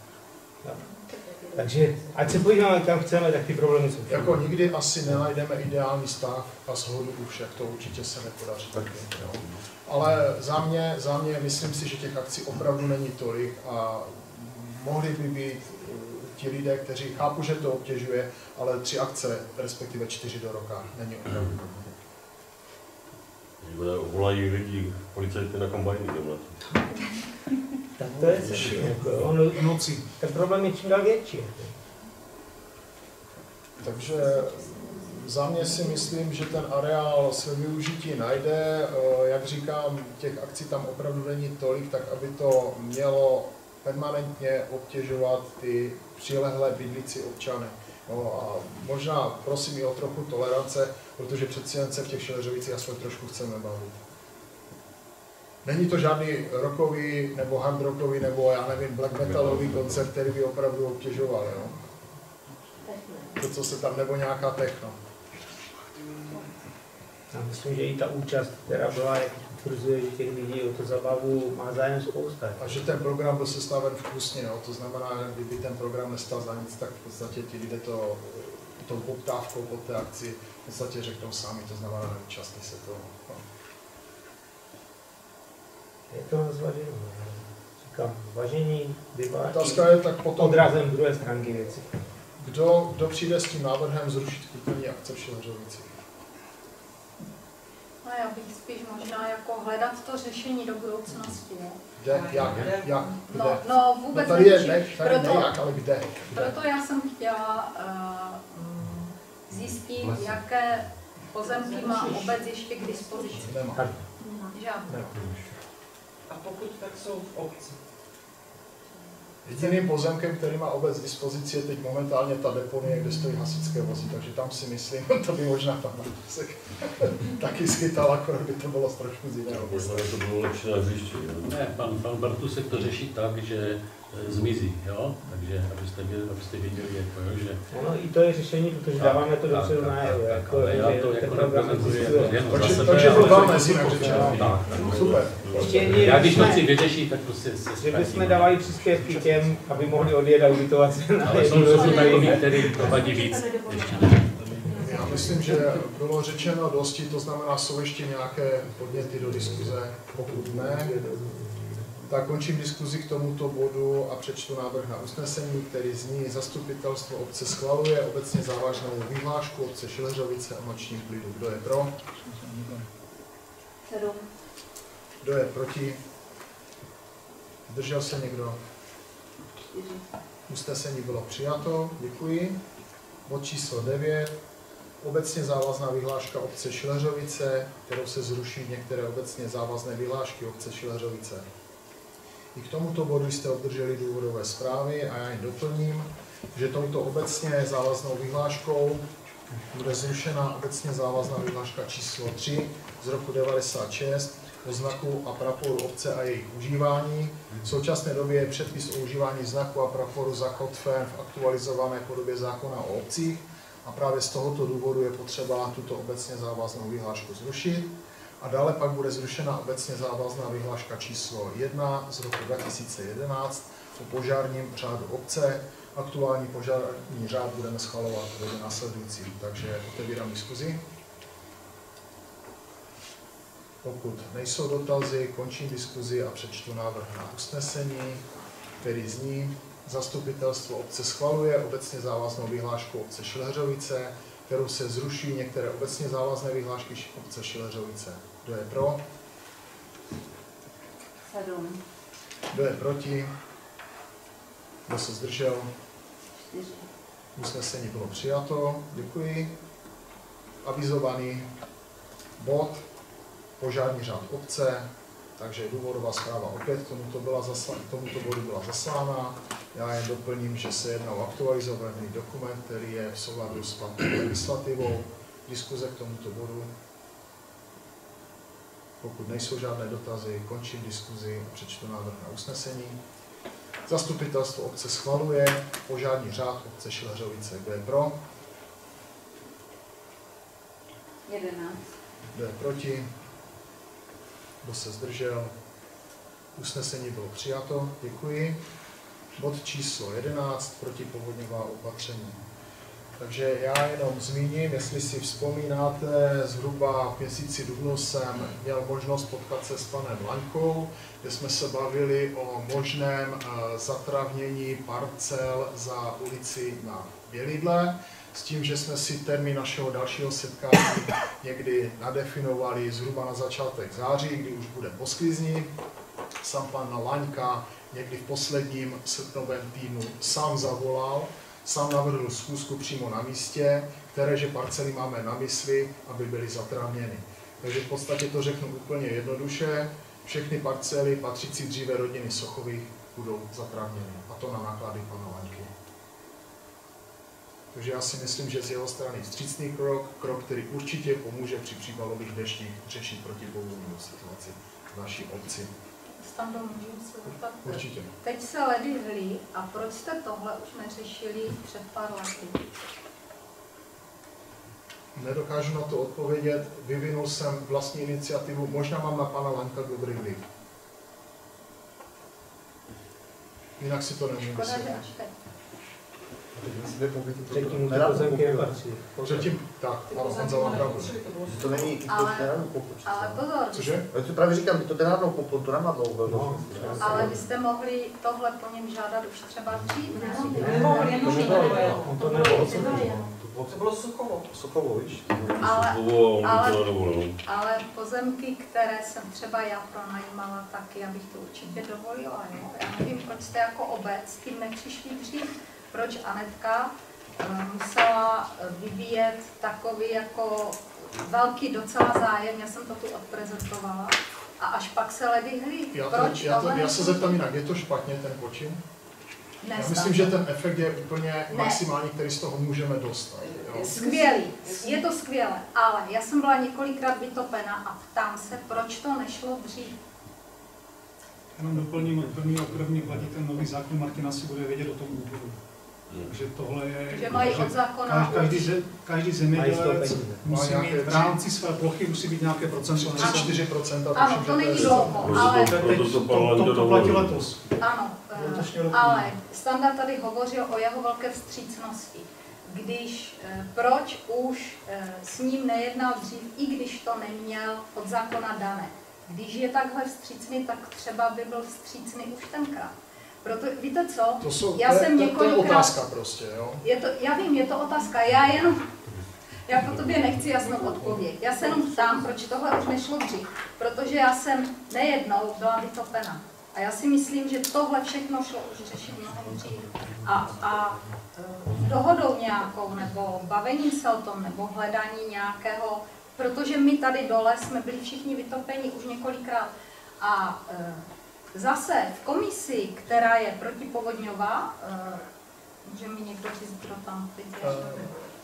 Takže ať se podíváme, kam chceme, tak ty problémy jsou. Jako nikdy asi nenajdeme ideální stav a shodu u všech, to určitě se nepodaří. Jo. Ale za mě myslím si, že těch akcí opravdu není tolik a mohli by být ti lidé, kteří chápu, že to obtěžuje, ale 3 akce, respektive 4 do roka, není opravdu. Volají lidi, policajty na kombajny. Tak to je noci. Ten problém je čím dál větší. Takže za mě si myslím, že ten areál své využití najde. Jak říkám, těch akcí tam opravdu není tolik, tak aby to mělo permanentně obtěžovat ty přilehlé bydlící občany. No a možná prosím i o trochu tolerance, protože přeci jen se v těch Šileřovicích aspoň trošku chceme bavit. Není to žádný rockový, nebo hard rockový, nebo já nevím, black metalový koncert, který by opravdu obtěžoval, jo? To, co se tam, nebo nějaká techno. Já myslím, že i ta účast, která byla, jak potvrzuje, že těch lidí o to zabavu má zájem spousta. A že ten program byl sestaven vkusně, jo? To znamená, že kdyby ten program nestal za nic, tak v podstatě ti lidé tou poptávkou po té akci v podstatě řeknou sami, to znamená, neúčastní se toho. No. Je to zvažení. Říkám, zvažení bývá odrazem druhé stránky věci. Kdo přijde s tím návrhem zrušit kulturní akce v Šileřovicích? No já bych spíš možná jako hledat to řešení do budoucnosti. Kde? Jak? Kde? No vůbec tady je nejak, ale kde? Proto já jsem chtěla zjistit, jaké pozemky má obec ještě k dispozici. Nemá. Žádné. A pokud tak jsou v obci? Jediným pozemkem, který má obec k dispozici, je teď momentálně ta deponie, kde stojí hasičské vozy, takže tam si myslím, to by možná tam taky schytal, akorát by to bylo trošku z jiného. Možná to bylo lepší na hřišti. Ne, pan Bartusek to řeší tak, že zmizí, jo? Takže abyste věděli, jako, jo, že... Ono i to je řešení, protože dáváme to dopředu najevo, ale já to jako reprezentuji jenom za sebe. Takže to vám jinak řečeno. Super. Já když to chci vyřešit, tak prostě se že bychom dávali příspěvky těm, aby mohli odjet a ubytovat se na ale jsou takový, který to vadí víc. Já myslím, že bylo řečeno dosti, to znamená, jsou ještě nějaké podněty do diskuze, pokud ne, tak končím diskuzi k tomuto bodu a přečtu návrh na usnesení, který zní: Zastupitelstvo obce schvaluje obecně závažnou vyhlášku obce Šileřovice o nočním klidu. Kdo je pro? 7. Kdo je proti? Zdržel se někdo? 4. Usnesení bylo přijato, děkuji. Bod číslo 9. Obecně závazná vyhláška obce Šileřovice, kterou se zruší některé obecně závazné vyhlášky obce Šileřovice. I k tomuto bodu jste obdrželi důvodové zprávy a já jen doplním, že touto obecně závaznou vyhláškou bude zrušena obecně závazná vyhláška číslo 3 z roku 1996 o znaku a praporu obce a jejich užívání. V současné době je předpis o užívání znaku a praporu zakotven v aktualizované podobě zákona o obcích a právě z tohoto důvodu je potřeba tuto obecně závaznou vyhlášku zrušit. A dále pak bude zrušena obecně závazná vyhláška číslo 1 z roku 2011 o požárním řádu obce. Aktuální požární řád budeme schvalovat v následující, takže otevírám diskuzi. Pokud nejsou dotazy, končím diskuzi a přečtu návrh na usnesení, který zní: Zastupitelstvo obce schvaluje obecně závaznou vyhlášku obce Šileřovice, kterou se zruší některé obecně závazné vyhlášky obce Šileřovice. Kdo je pro? 7. Kdo je proti? Kdo se zdržel? Usnesení bylo přijato. Děkuji. Avizovaný bod, požární řád obce, takže důvodová zpráva opět tomuto bodu byla zaslána. Já jen doplním, že se jedná o aktualizovaný dokument, který je v souladu s platnou legislativou. Diskuze k tomuto bodu. Pokud nejsou žádné dotazy, končím diskuzi a přečtu návrh na usnesení. Zastupitelstvo obce schvaluje požární řád obce Šileřovice. Kdo je pro? 11. Kdo je proti? Kdo se zdržel? Usnesení bylo přijato. Děkuji. Bod číslo 11. Protipovodňová opatření. Takže já jenom zmíním, jestli si vzpomínáte, zhruba v měsíci dubnu jsem měl možnost potkat se s panem Laňkou, kde jsme se bavili o možném zatravnění parcel za ulici na Bělidle, s tím, že jsme si termín našeho dalšího setkání někdy nadefinovali zhruba na začátek září, kdy už bude po sklizni. Sám pan Laňka někdy v posledním srpnovém týdnu sám zavolal, sám navrhl schůzku přímo na místě, kteréže parcely máme na mysli, aby byly zatrávněny. Takže v podstatě to řeknu úplně jednoduše. Všechny parcely patřící dříve rodiny Sochových budou zatrávněny. A to na náklady pana Laňky. Takže já si myslím, že z jeho strany vstřícný krok, který určitě pomůže při přívalových deštích řešit protipovodňovou situaci v naší obci. Stando, můžu se zeptat? Určitě. Teď se ledy hlí a proč jste tohle už neřešili před pár lety? Nedokážu na to odpovědět. Vyvinul jsem vlastní iniciativu. Možná mám na pana Laňka dobrý vliv. Jinak si to nemůžu vysvětlit. Předtím ty pozemky nepatří. Předtím, tak, ano, Honza má pravdu. To není, to nenadnou popot. Ale pozor. Cože? Já to právě říkám, to nenadnou popot, to nemá dlouho. No, ale vy jste mohli tohle po něm žádat už třeba dřív, ne? On to nebylo. To bylo Sokovo. Sokovo, víš? Ale pozemky, které jsem třeba já pronajímala, tak já bych to určitě dovolila. Jo? Já nevím, proč jste jako obec s tím nepřišli dřív. Proč Anetka musela vyvíjet takový jako velký docela zájem, já jsem to tu odprezentovala, a až pak se ledy hlí. Já se zeptám jinak, je to špatně ten počin? Já myslím, že ten efekt je úplně maximální, který z toho můžeme dostat. Jo? Skvělý, je to skvělé, ale já jsem byla několikrát vytopena a ptám se, proč to nešlo dřív. Jenom doplním, od 1.1. platí ten nový zákon, Martina si bude vědět o tom úvodu. Takže tohle je, že mají od zákona každý zemědělec musí mít v rámci své plochy musí být nějaké procento. 4%. Ano, to není dlouho, ale to platí letos. Ano, ale Standa tady hovořil o jeho velké vstřícnosti. Proč už s ním nejednal dřív, i když to neměl od zákona dané. Když je takhle vstřícný, tak třeba by byl vstřícný už tenkrát. Proto, víte co? To je otázka prostě, jo? Já vím, je to otázka. Já po tobě nechci jasnou odpověď. Já se jenom ptám, proč tohle už nešlo dřív. Protože já jsem nejednou byla vytopena. A já si myslím, že tohle všechno šlo už řešit mnohem dřív. A dohodou nějakou, nebo bavením se o tom, nebo hledání nějakého, protože my tady dole jsme byli všichni vytopeni už několikrát. A zase v komisi, která je protipovodňová, může mi někdo říct, kdo tam teď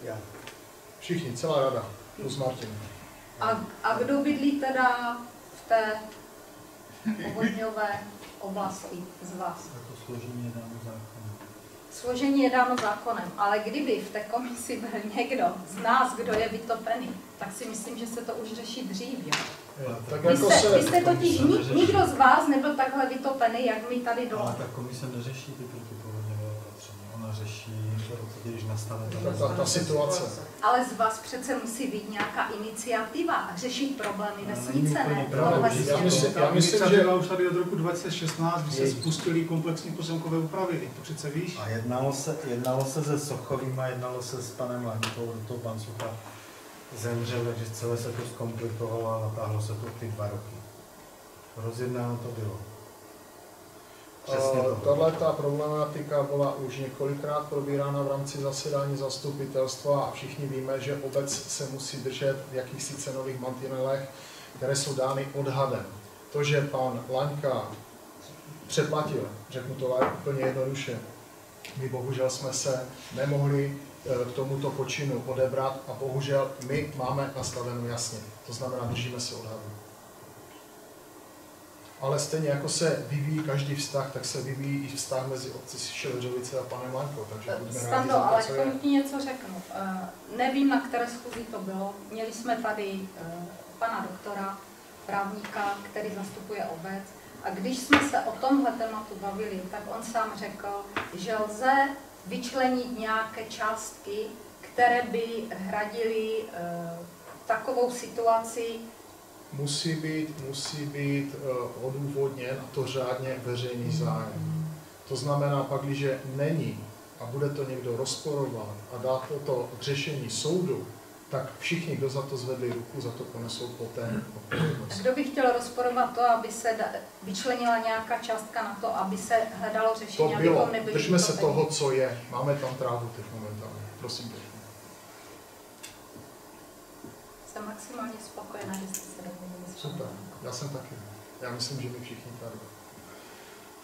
je? Všichni, celá rada, plus Martin. A kdo bydlí teda v té povodňové oblasti z vás? Složení je dáno zákonem. Složení je dáno zákonem, ale kdyby v té komisi byl někdo z nás, kdo je vytopený, tak si myslím, že se to už řeší dřív, jo? Vy jste totiž, nikdo z vás nebyl takhle vytopený, jak my tady dole. Ale ta komise neřeší ty protipovodňové opatření, ona řeší, když nastane ta situace. Ale z vás přece musí být nějaká iniciativa řešit problémy vesnice, ne? Já myslím, že už tady od roku 2016, kdy se spustily komplexní pozemkové úpravy, to přece víš. A jednalo se se Sochovým, jednalo se s panem Laňkou, do toho pan Sucha zemřel, takže celé se to zkomplikovalo a natáhlo se to ty 2 roky. Rozjednáno to bylo. Tahle ta problematika byla už několikrát probírána v rámci zasedání zastupitelstva a všichni víme, že obec se musí držet v jakýchsi cenových mantinelech, které jsou dány odhadem. To, že pan Laňka přeplatil, řeknu to úplně jednoduše, my bohužel jsme se nemohli k tomuto počinu odebrat a bohužel my máme nastaveno jasně. To znamená, držíme se odhadu. Ale stejně jako se vyvíjí každý vztah, tak se vyvíjí i vztah mezi obcí Šeledřovice a panem Laňkou. Takže Stando, ale k tomu ti něco řeknu. Nevím, na které schůzi to bylo. Měli jsme tady pana doktora, právníka, který zastupuje obec. A když jsme se o tomhle tématu bavili, tak on sám řekl, že lze vyčlenit nějaké částky, které by hradily takovou situaci. Musí být odůvodněn, a to řádně, veřejný zájem. To znamená, pak, když není a bude to někdo rozporovat a dá to k řešení soudu, tak všichni, kdo za to zvedli ruku, za to ponesou poté odpovědnost. Kdo by chtěl rozporovat to, aby se vyčlenila nějaká částka na to, aby se hledalo řešení, to bylo, abychom nebyli držme se toho, co je. Máme tam trávu teď momentálně. Prosím pěkně. Jsem maximálně spokojená, že jste se domluvili. Super, já jsem taky. Já myslím, že my všichni tady.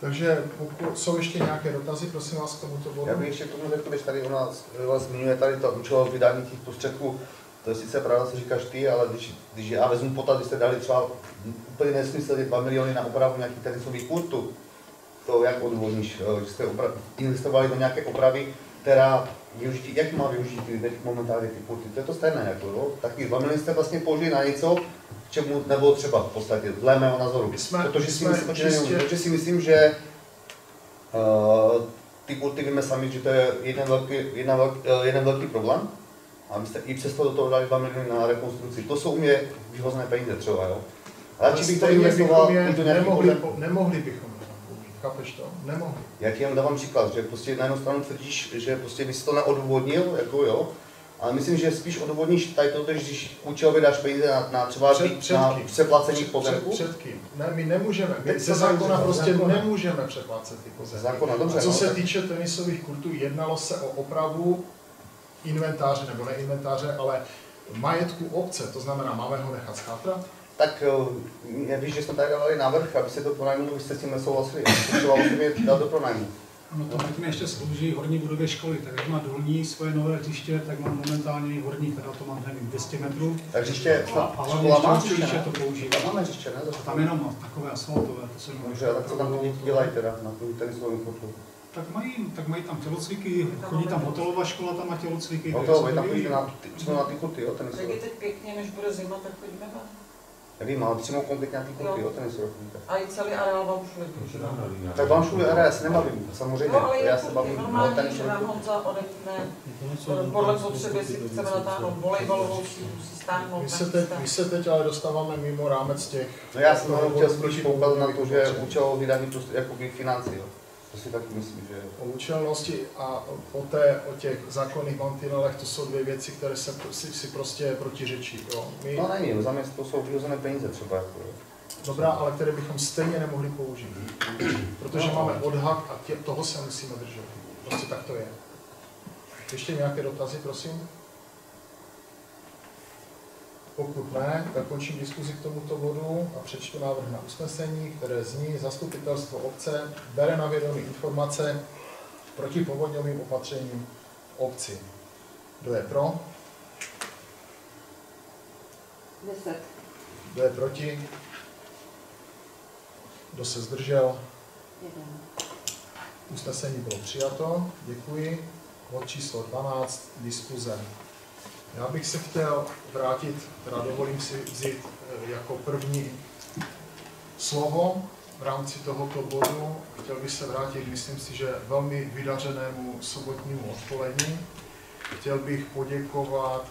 Takže pokud jsou ještě nějaké dotazy, prosím vás k tomuto bodu. Já bych ještě k tomu řekl, když tady u nás zmiňuje tady to účelové vydání těch prostředků, to je sice pravda, co říkáš ty, ale když já vezmu potaz, když jste dali třeba úplně nesmyslně 2 miliony na opravu nějakých tenisových kurtů, to jak odvodníš, že jste investovali do nějaké opravy, která využití, jak má využití momentálně ty kurty, to je to stejné, jako, jo? Taky 2 miliony jste vlastně použili na něco, čemu nebylo třeba v podstatě, dle mého názoru. Protože si myslím, že ty kurty víme sami, že to je jeden velký problém. A my jste i přesto do toho dali 2 miliony na rekonstrukci. To jsou u mě vyhozené peníze třeba, jo. Radši bych to investoval do nějakých nemohli bychom použít, chápeš to? Nemohli. Jak jen dávám příklad, že prostě na jednu stranu tvrdíš, že prostě bys to neodvodnil, jako jo. Ale myslím, že spíš odvodníš tady to, když účelově dáš peníze na třeba na přeplacení pozemku. Před kým? Ne, my nemůžeme. My ze zákona prostě nemůžeme přeplácet ty pozemky. Zákona, dobře, co se týče tenisových kurtů, jednalo se o opravu inventáře, nebo ne inventáře, ale majetku obce, to znamená, máme ho nechat schátrat? Tak víš, že jsme tady dávali návrh, aby se to pronajmulo, vy jste s tím nesouhlasili. Potřeba osobně dát do pronájmu. No to mi ještě slouží horní budově školy, tak jak má dolní svoje nové hřiště, tak mám momentálně i horní, teda to mám, nevím, 200 metrů. Tak hřiště, škola má hřiště, to používá. Tam máme hřiště, ne? Tam jenom takové asfaltové, to se dobře, tak co tam děti dělají teda na tu tenisovou kurtu? Tak mají tam tělocviky, chodí tam hotelová škola, tam má tělocviky. Hotelové, tam chodíte přímo na ty kurty, jo, tenisové. Tak je teď pěkně, než bude zima, tak chodíme tam. Nevím, ale přímo kompletně na ty kurty, jo, tenisové. A i celý areál vám šuli. Tak vám šuli areál, se nebavím, samozřejmě. No, ale já se bavím normální, že nám Honza odechne podle potřeby si chceme natáhnout volejbalovou si stáhnout. My se teď ale dostáváme mimo rámec těch... No já jsem chtěl spíš poukázat na to, že účel vydání prostě jakoby financí, jo. To si taky myslím, že... O účelnosti a o těch zákonných mantinelech, to jsou dvě věci, které se si prostě protiřečí. Jo. No není, za mě to jsou vyhozené peníze třeba. Jako, dobrá, ale které bychom stejně nemohli použít. Protože máme odhad a toho se musíme držet. Prostě tak to je. Ještě nějaké dotazy, prosím? Pokud ne, tak končím diskuzi k tomuto bodu a přečtu návrh na usnesení, které zní: Zastupitelstvo obce bere na vědomí informace proti povodňovým opatřením v obci. Kdo je pro? 10. Kdo je proti? Kdo se zdržel? 1. Usnesení bylo přijato. Děkuji. Bod číslo 12. Diskuze. Já bych se chtěl vrátit, teda dovolím si vzít jako první slovo v rámci tohoto bodu. Chtěl bych se vrátit, myslím si, že velmi vydařenému sobotnímu odpolední. Chtěl bych poděkovat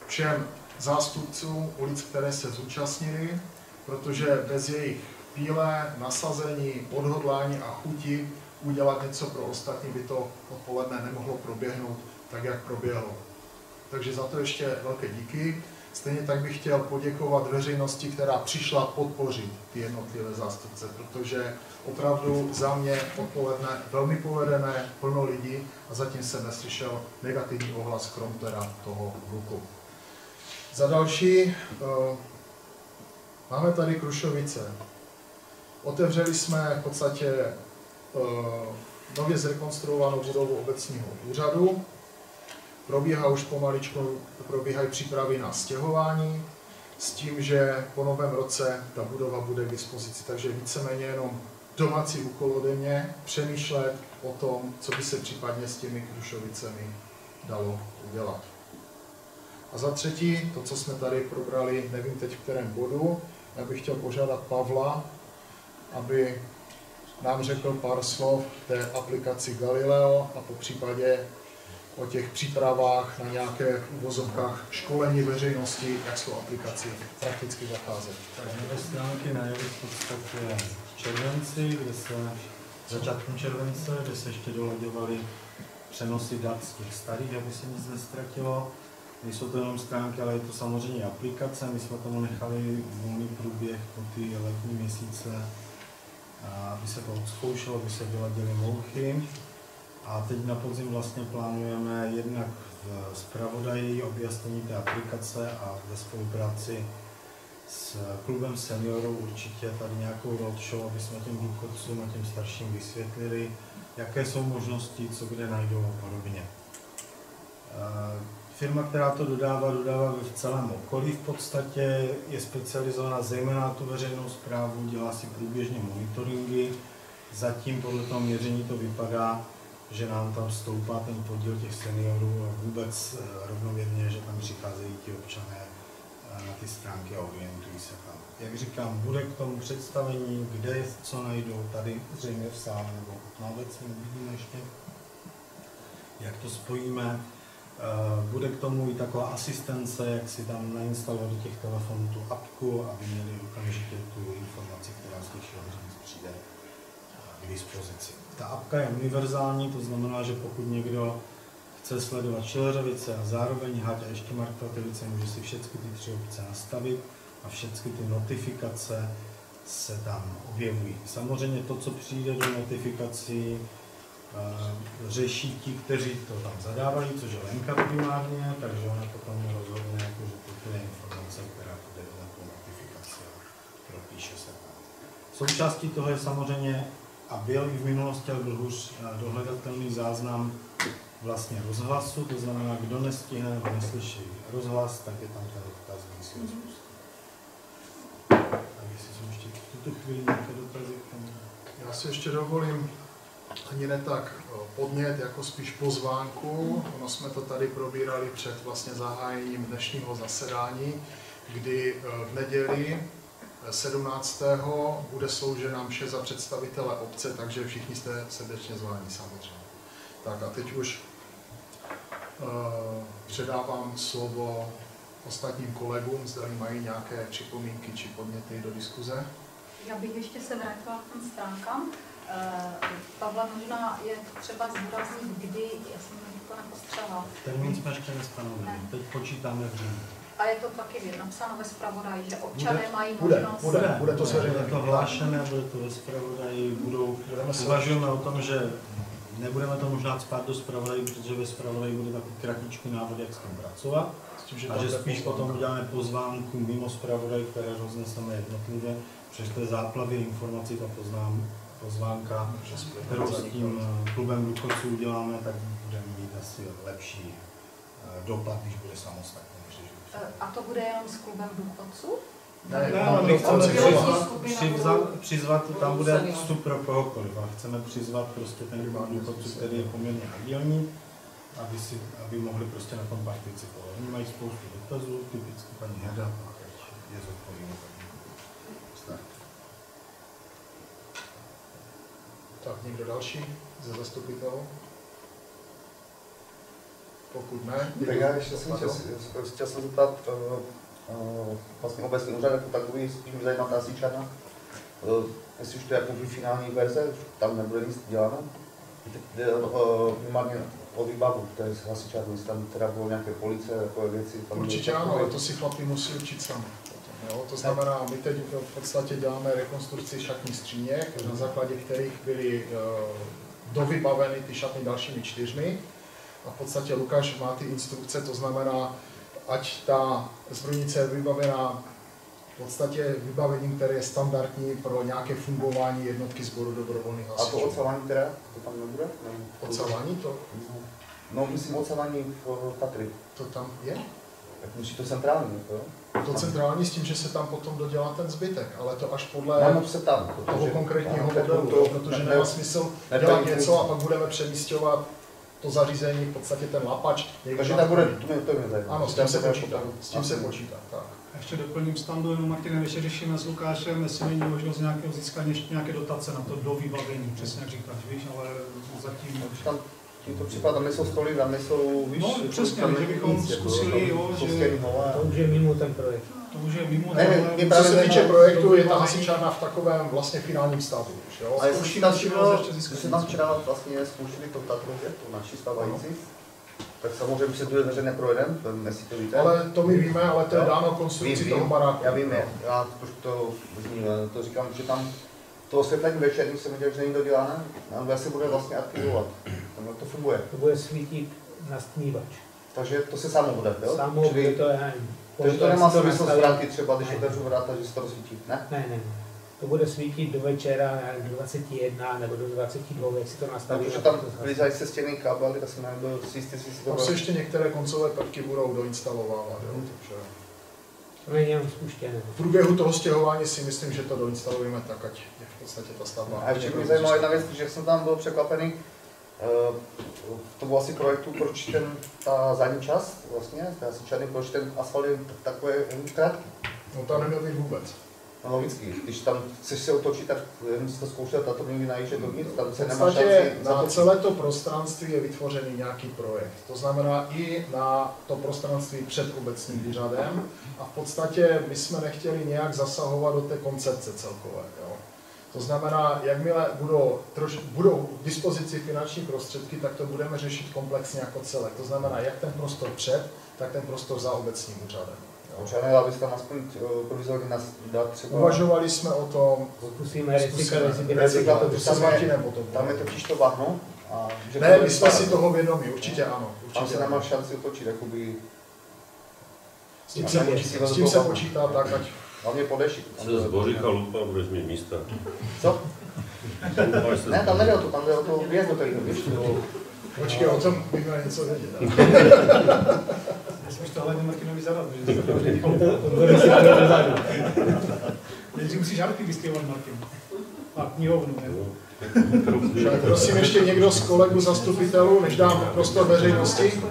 všem zástupcům ulic, které se zúčastnili, protože bez jejich píle, nasazení, odhodlání a chuti udělat něco pro ostatní by to odpoledne nemohlo proběhnout tak, jak proběhlo. Takže za to ještě velké díky. Stejně tak bych chtěl poděkovat veřejnosti, která přišla podpořit ty jednotlivé zástupce, protože opravdu za mě odpoledne velmi povedené, plno lidí a zatím jsem neslyšel negativní ohlas, krom teda toho hluku. Za další, máme tady Krušovice. Otevřeli jsme v podstatě nově zrekonstruovanou budovu obecního úřadu. Probíhají přípravy na stěhování s tím, že po novém roce ta budova bude k dispozici. Takže víceméně jenom domácí úkol ode mě přemýšlet o tom, co by se případně s těmi Krušovicemi dalo udělat. A za třetí, to, co jsme tady probrali, nevím teď v kterém bodu, já bych chtěl požádat Pavla, aby nám řekl pár slov té aplikaci Galileo a po případě o těch přípravách na nějaké v uvozovkách školení veřejnosti, jak s tou aplikací prakticky zacházet. Tak nové stránky najeli v podstatě v červenci, začátkem července, kde se ještě dolaďovaly přenosy dat z těch starých, aby se nic nestratilo. Nejsou to jenom stránky, ale je to samozřejmě aplikace. My jsme tomu nechali volný průběh po ty letní měsíce, aby se to odzkoušelo, aby se vyladily mouchy. A teď na podzim vlastně plánujeme jednak v zpravodaji objasnění té aplikace a ve spolupráci s klubem seniorů určitě tady nějakou roadshow, aby jsme těm důchodcům a těm starším vysvětlili, jaké jsou možnosti, co kde najdou a podobně. Firma, která to dodává v celém okolí v podstatě, je specializovaná zejména na tu veřejnou správu, dělá si průběžně monitoringy. Zatím podle toho měření to vypadá, že nám tam stoupá ten podíl těch seniorů a vůbec rovnoměrně, že tam přicházejí ti občané na ty stránky a orientují se tam. Jak říkám, bude k tomu představení, kde co najdou, tady zřejmě v sále nebo na obecně, uvidíme ještě, jak to spojíme. Bude k tomu i taková asistence, jak si tam nainstalovat do těch telefonů tu apku, aby měli okamžitě tu informaci, která z těch šilhřenic přijde k dispozici. Ta apka je univerzální, to znamená, že pokud někdo chce sledovat Šileřovice a zároveň Hať a ještě Markvatovice, může si všechny ty 3 obce nastavit a všechny ty notifikace se tam objevují. Samozřejmě to, co přijde do notifikací, řeší ti, kteří to tam zadávají, což je Lenka primárně, takže ona potom rozhodne, jako, že toto je informace, která půjde na tu notifikaci a propíše se tam. Součástí toho je samozřejmě, a byl i v minulosti, ale byl hůř dohledatelný záznam vlastně rozhlasu, to znamená, kdo nestihne nebo neslyší rozhlas, tak je tam ten odkaz výsledku. Tak jestli jsou ještě v tuto chvíli nějaké dotazy k tomu. Já si ještě dovolím ani ne tak podnět, jako spíš pozvánku. Ono jsme to tady probírali před vlastně zahájením dnešního zasedání, kdy v neděli 17. bude sloužena mše za představitele obce, takže všichni jste srdečně zváni samozřejmě. Tak a teď už předávám slovo ostatním kolegům, zda mají nějaké připomínky či podněty do diskuze. Já bych ještě se vrátila k těm stránkám. Pavla, možná je třeba zdůraznit, kdy, já jsem to nepostřela. Termín jsme ještě nestanovili, teď počítáme v říjnu. A je to taky napsáno ve zpravodaji, že občané mají možnost... Bude to zveřejněno. Bude to hlášené, bude to ve zpravodaji, uvažujeme o tom, že nebudeme to možná spát do zpravodaji, protože ve zpravodaji bude takový kratičký návod, jak s tím pracovat. A že spíš potom uděláme pozvánku mimo zpravodaj, které rozneseme jednotlivě, přes té záplavě informací ta pozvánka, kterou s tím klubem důchodců uděláme, tak budeme mít asi lepší dopad, když bude samostatně. A to bude jenom s klubem důchodců? My chceme přizvat, tam bude vstup pro kohokoliv a chceme přizvat prostě ten klub důchodců, který je poměrně agilní, aby mohli prostě na tom participovat. Oni mají spoustu dotazů, typicky paní Heda, a teď je zodpovíme. Tak někdo další ze zastupitelů? Pokud ne, tak já ještě chtěl jsem zeptat, vlastně obecný úřad jako takový, spíš mě zajímá ta Asičana, jestli už to je jako finální verze, tam nebude nic děláno. Minimálně o výbavu, to je hasičárny, tam teda bylo nějaké policie, takové věci. Určitě ano, ale to si chlapi musí učit sami. Jo? To znamená, my teď v podstatě děláme rekonstrukci šatní skříněk, na základě kterých byly dovybaveny ty šatny dalšími 4. A v podstatě Lukáš má ty instrukce, to znamená, ať ta zbrojnice je vybavená v podstatě vybavením, které je standardní pro nějaké fungování jednotky sboru dobrovolných hasičů. A to ocelání teda? To tam nebude? Ocelání to? No, myslím ocelání v Tatry. To tam je? Tak musí to centrální, jo? To centrální s tím, že se tam potom dodělá ten zbytek, ale to až podle toho konkrétního modelu, protože nemá smysl dělat něco a pak budeme přemísťovat to zařízení, v podstatě ten lapač. Takže tak bude, to je zajímavé. Ano, s tím se počítá. S tím se počítá, tak. Ještě doplním standu, jenom Martine, ještě řešíme s Lukášem, jestli není možnost nějakého získat nějaké dotace na to do vybavení, přesně jak říkáš, víš, ale zatím... Tam tímto případem nejsou stoly, tam nejsou, víš... No přesně, že bychom zkusili, jo, že... To už je mimo ten projekt. To už je mimo ten co se týče projektu, je ta hasičárna v takovém vlastně finálním stavu už, jo? A jestli tam včera vlastně zkoušeli to Tatrově, to naší stávající, tak samozřejmě se tu veřejně projedeme, jestli to víte. Ale to my víme, ale to je dáno konstrukci toho baráku. Já vím, já to říkám, že tam to osvětlení večerní jsem viděl, že není dodělané, ale se bude vlastně aktivovat. To funguje. To bude svítit na stnívač. Takže to se samo bude, jo? Samo bude to, já nevím. Takže to nemá souvislost s vráty třeba, když otevřu vráta, že se to rozsvítí, ne? Ne. To bude svítit do večera, do 21 nebo do 22, jak si to nastaví. Protože tam vlizají se stěny kabely, tak jsem nebyl si jistý, si to... Tam se ještě některé koncové prvky budou doinstalovávat, jo? Takže... To není jenom spuštěné. V průběhu toho stěhování si myslím, že to doinstalujeme tak, ať je v podstatě ta stavba. A ještě mě zajímala jedna věc, že jsem tam byl překvapený, to bylo asi projektu, proč ta zadní část vlastně, proč ten asfalt je takové krátký. No tam neměl být vůbec. No logicky, když tam chceš se otočit, tak jenom si to zkoušet, tato někdy najíždět dovnitř, tam se nemá šanci na celé to prostranství je vytvořený nějaký projekt. To znamená i na to prostranství před obecním úřadem a v podstatě my jsme nechtěli nějak zasahovat do té koncepce celkové. Jo. To znamená, jakmile budou k dispozici finanční prostředky, tak to budeme řešit komplexně jako celek. To znamená, jak ten prostor před, tak ten prostor za obecním úřadem. Určitě, aby se tam aspoň provizorně dát třeba... Uvažovali jsme o tom... Zkusíme tam je totiž to bahno. Ne, my jsme si toho vědomi, určitě ano. Tam se nemá šanci otočit, jakoby... S tím se počítá tak, ať... Hlavně podešit. Se zboří chalupa, budeš mít místa. Co? Ne, tam nejde o to, tam jde o to vjezd do toho, víš? Počkej, o tom bych měl něco vědět. Já jsem to hlavně Martinovi zadat, že to nejdřív musíš žárky vystěhovat, Martin. A knihovnu, ne? Prosím ještě někdo z kolegů zastupitelů, než dám prostor veřejnosti.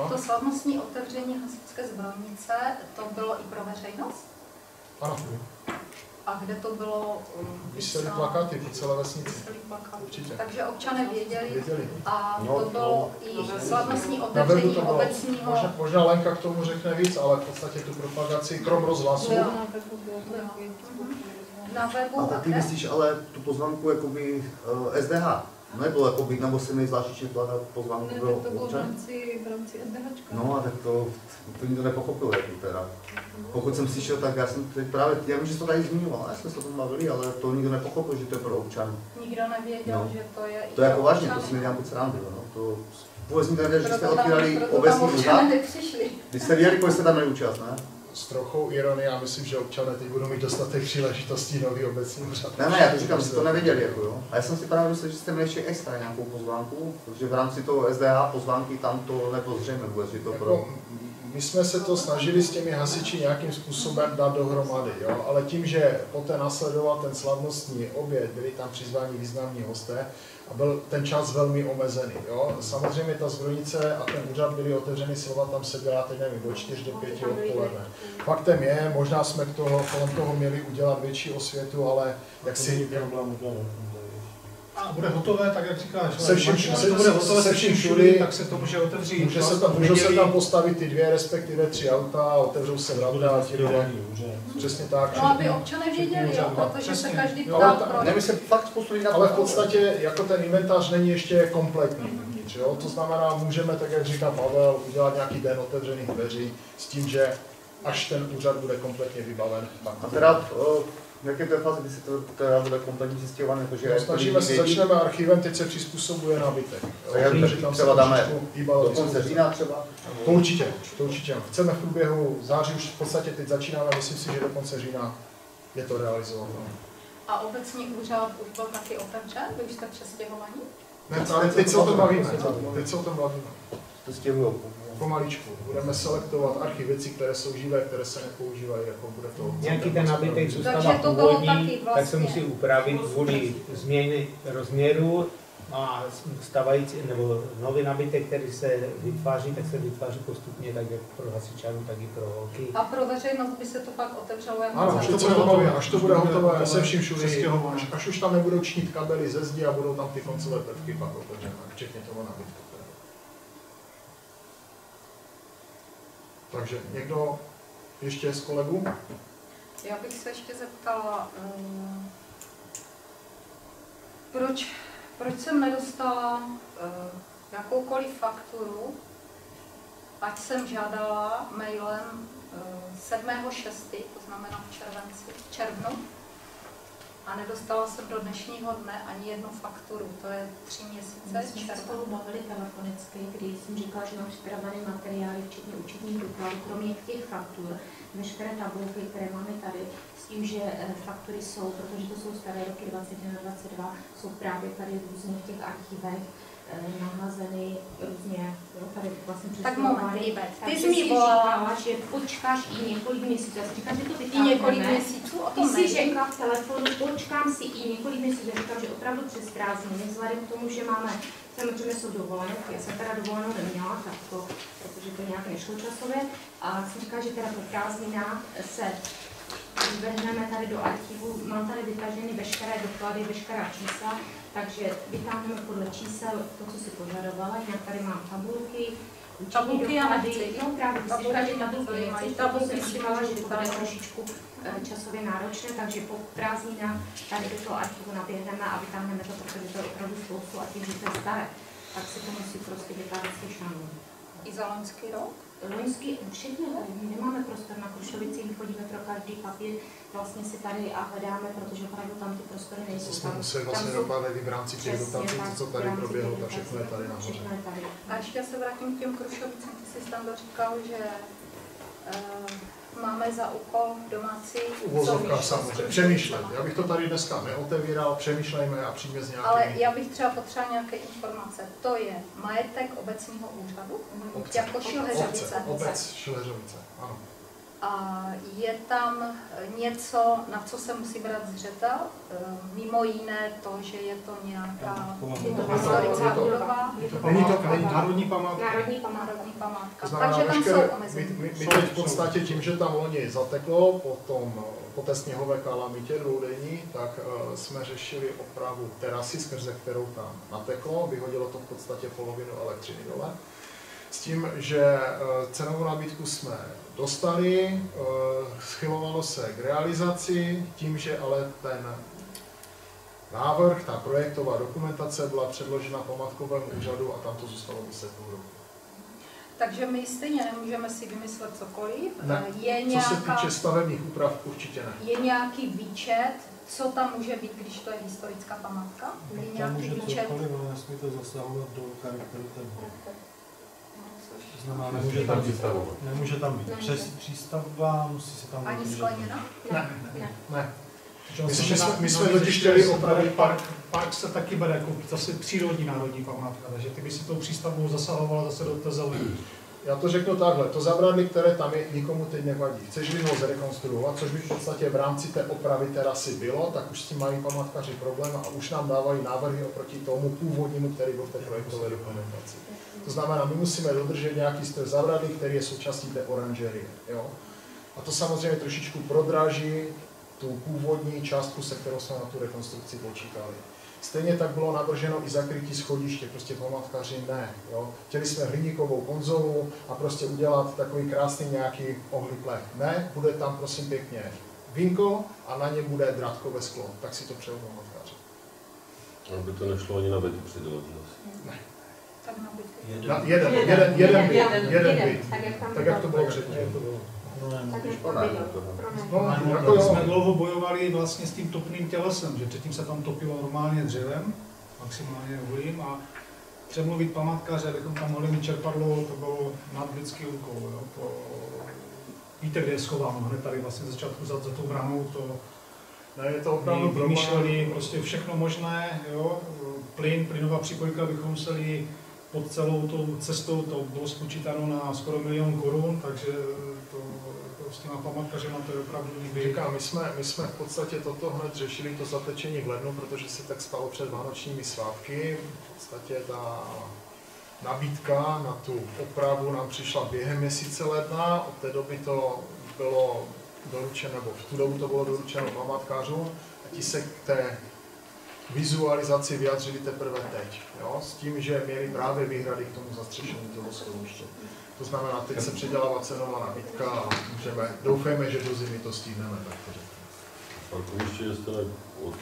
To slavnostní otevření hasičské zbrojnice, to bylo i pro veřejnost? Ano. A kde to bylo? Vysely plakáty po celé vesnici. Určitě. Takže občané věděli. A to bylo i slavnostní Na otevření webu to bylo. obecního... Možná Lenka k tomu řekne víc, ale v podstatě tu propagaci, krom rozhlasu. Na webu a ty myslíš ale tu pozvánku jakoby SDH? Nebylo jakoby, nebo se mi zvláštní pozvánku ne, bylo to bylo v občan? rámci SDHčka. No a tak to nikdo nepochopil, jako teda. Pokud jsem slyšel, tak já jsem teď právě, já vím, že jsi to tady zmiňoval, já jsme se o tom bavili, ale to nikdo nepochopil, že to je pro občany. Nikdo nevěděl, že to je to je jako vážně, to si nedělám buď srandu, no. To vůbec nikdo nevěděl, že jste otvírali obecní úřad. Když jste věděli, kolik jste tam měli účast, ne? S trochou ironie, já myslím, že občané teď budou mít dostatek příležitostí nový obecní úřad. Ne, já to říkám, že jste to nevěděli, jako jo. A já jsem si právě myslel, že jste měli ještě extra nějakou pozvánku, protože v rámci toho SDH pozvánky tam to nebylo zřejmě vůbec, že to pro... My jsme se to snažili s těmi hasiči nějakým způsobem dát dohromady, jo? Ale tím, že poté následoval ten slavnostní oběd, byli tam přizváni významní hosté a byl ten čas velmi omezený. Jo? Samozřejmě ta zbrojnice a ten úřad byly otevřeny, Silva tam seděla, teď nevím, do 4 do 5 odpoledne. Faktem je, možná jsme kolem toho měli udělat větší osvětu, ale jak si... A bude hotové, tak jak říkáš, Se vším všudy, tak se to může otevřít. Můžou se tam postavit ty 2, respektive 3 auta, otevřou se vrata a ti lidé. Přesně tak. No, aby občané věděli, jo, protože se každý ptá proč. Ale v podstatě jako ten inventář není ještě kompletní. Jo? To znamená, můžeme, tak jak říká Pavel, udělat nějaký den otevřených dveří s tím, že až ten úřad bude kompletně vybaven. A teda v jaké té fázi by se to teda bude kompletně zjistěvané? Snažíme se, začneme archivem, teď se přizpůsobuje nábytek. Třeba dáme do konce října třeba? To určitě. Chceme v průběhu září, už v podstatě teď začínáme, myslím si, že do konce října je to realizováno. A obecní úřad už byl taky otevřen? Vy už jste přestěhovaní? Ne, ale teď se o tom bavíme. To stěhují. Pomaličku. Budeme selektovat archiv věcí, které jsou živé, které se nepoužívají, jako bude to... Nějaký ten nábytek zůstává původní, tak se musí upravit kvůli změny rozměru a stávající, nebo nový nábytek, který se vytváří, tak se vytváří postupně tak jak pro hasičánu, tak i pro holky. A pro veřejnost by se to pak otevřelo jako ano, až to bude hotové se vším všude, až už tam nebudou čnít kabely ze zdi a budou tam ty koncové prvky pak otevřené, včetně toho nábytku. Takže někdo ještě z kolegů? Já bych se ještě zeptala, proč jsem nedostala jakoukoliv fakturu, ať jsem žádala mailem 7.6., to znamená v červnu, a nedostala jsem do dnešního dne ani jednu fakturu, to je 3 měsíce. My jsme se spolu bavili telefonicky, kdy jsem říkala, že mám připravené materiály, včetně účetních dokladů, kromě těch faktur, veškeré tabulky, které máme tady, s tím, že faktury jsou, protože to jsou staré roky 21 a 22, jsou právě tady různě v těch archivech nahazeny různě, jo, tady vlastně tak moment, Líbet, ty jsi mi volala, že počkáš i několik měsíců, já jsem říkala, že to vytáhneme. I několik měsíců, o tom ty jsi řekla v telefonu, počkám si i několik měsíců, já říkám, že opravdu přes prázdniny, vzhledem k tomu, že máme, samozřejmě jsou dovolené, já jsem teda dovolenou neměla, tak to, protože to nějak nešlo časově, a jsem říkala, že teda po prázdninách se vybehneme tady do archivu, mám tady vytaženy veškeré doklady, veškerá čísla, takže vytáhneme podle čísel to, co si požadovala, jinak tady mám tabulky já nechci. No právě, si říkala, že tabulky si říkala, že to bude trošičku časově náročné, takže po prázdninách tady do toho archivu naběhneme a vytáhneme to, protože to je opravdu spoustu a tím, že to je staré, tak si to musí prostě vytáhnout z šanů. I za loňský rok? Loňský, všechny, nemáme prostor na Krušovici, chodíme pro každý papír, vlastně si tady a hledáme, protože opravdu tam ty prostory nejsou. To jsme museli vlastně dopadli v rámci těch dotací, co tady proběhlo, tak všechno je tady nahoře. A ještě se vrátím k těm Krušovicím, ty jsi tam doříkal, že máme za úkol domácí uvozovka samozřejmě, přemýšlet. Já bych to tady dneska neotevíral, přemýšlejme a přijme z nějaké... Ale já bych třeba potřebovala nějaké informace. To je majetek obecního úřadu, jako Šilheřovice. Obec Šilheřovice, ano. A je tam něco, na co se musí brát zřetel? Mimo jiné to, že je to nějaká historická budova? Není to národní památka. Národní památka. Znamená, takže tam jsou omezení. My teď v podstatě tím, že tam loni zateklo po té sněhové kalamitě dvoudenní, tak jsme řešili opravu terasy, skrze kterou tam nateklo. Vyhodilo to v podstatě polovinu elektřiny dole. S tím, že cenovou nabídku jsme dostali, schylovalo se k realizaci, tím, že ale ten návrh, ta projektová dokumentace byla předložena památkovému úřadu a tam to zůstalo 10 roku. Takže my stejně nemůžeme si vymyslet cokoliv. Ne, co se týče stavebních úprav, určitě ne. Je nějaký výčet, co tam může být, když to je historická památka? Je nějaký výčet? Cokoliv, ale nesmí to zasahovat do charakteru té budovy. Znamená, nemůže tam být přístavba, musí se tam... Ani skleněna? Ne. My jsme totiž chtěli opravit park se taky bere jako zase přírodní národní památka, takže ty by si tou přístavbou zasahovala zase do té zeleně. Já to řeknu takhle, to zabradlí, které tam je, nikomu teď nevadí. Chceš-li ho zrekonstruovat, což by v podstatě v rámci té opravy terasy bylo, tak už s tím mají památkaři problém a už nám dávají návrhy oproti tomu původnímu, který byl v té projektové dokumentaci. To znamená, my musíme dodržet nějaký styl zabradlí, který je součástí té oranžerie. Jo? A to samozřejmě trošičku prodraží tu původní částku, se kterou jsme na tu rekonstrukci počítali. Stejně tak bylo navrženo i zakrytí schodiště, prostě památkáři ne. Jo. Chtěli jsme hliníkovou konzolu a prostě udělat takový krásný nějaký ohlíplech. Ne, bude tam prosím pěkně vinkl a na ně bude drátkové sklo. Tak si to přeju památkáři. Aby to nešlo ani na byty přidělat. Ne. Tak na byty. Jeden byt. Tak jak to bylo předtím. My jsme dlouho bojovali vlastně s tím topným tělesem, že předtím se tam topilo normálně dřevem, maximálně uhlím, a přemluvit památkáře, abychom tam mohli mít čerpadlo, to bylo nad lidský úkol. Víte, kde je schováno, hned tady vlastně začátku za tou branou, to je to opravdu vymýšleli prostě všechno možné, jo? Plynová připojka bychom museli pod celou tou cestou, to bylo spočítáno na skoro 1 000 000 korun, takže to s těma památkařema to je opravdu někdy. Říkám, my jsme v podstatě toto hned řešili, to zatečení v lednu, protože se tak stalo před vánočními svátky. V podstatě ta nabídka na tu opravu nám přišla během měsíce ledna, od té doby to bylo doručeno, nebo v tu dobu to bylo doručeno památkářům a ti se k té vizualizaci vyjadřili teprve teď, jo? S tím, že měli právě výhrady k tomu zastřešení toho schodiště. To znamená, teď se předělává cenová nabídka a doufejme, že do zimy to stihneme. Parkoviště je stále od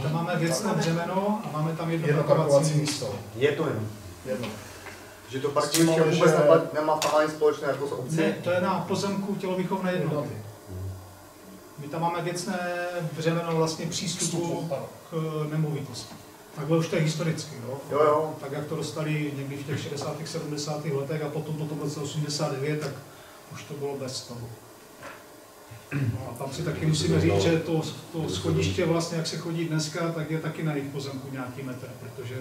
tam máme věcné břemeno a máme tam jedno parkovací místo. Je to jedno. Že to parkoviště vůbec nemá tam ani společné jako s obcí? Ne, to je na pozemku tělovýchovné jednoty. My tam máme věcné břemeno vlastně přístupu k nemovitosti. Takhle už to je historicky, jo. Tak jak to dostali někdy v těch 60. 70. letech a potom v roce 89, tak už to bylo bez toho. No a tam si taky musíme říct, že to schodiště vlastně, jak se chodí dneska, tak je taky na jejich pozemku nějaký metr, protože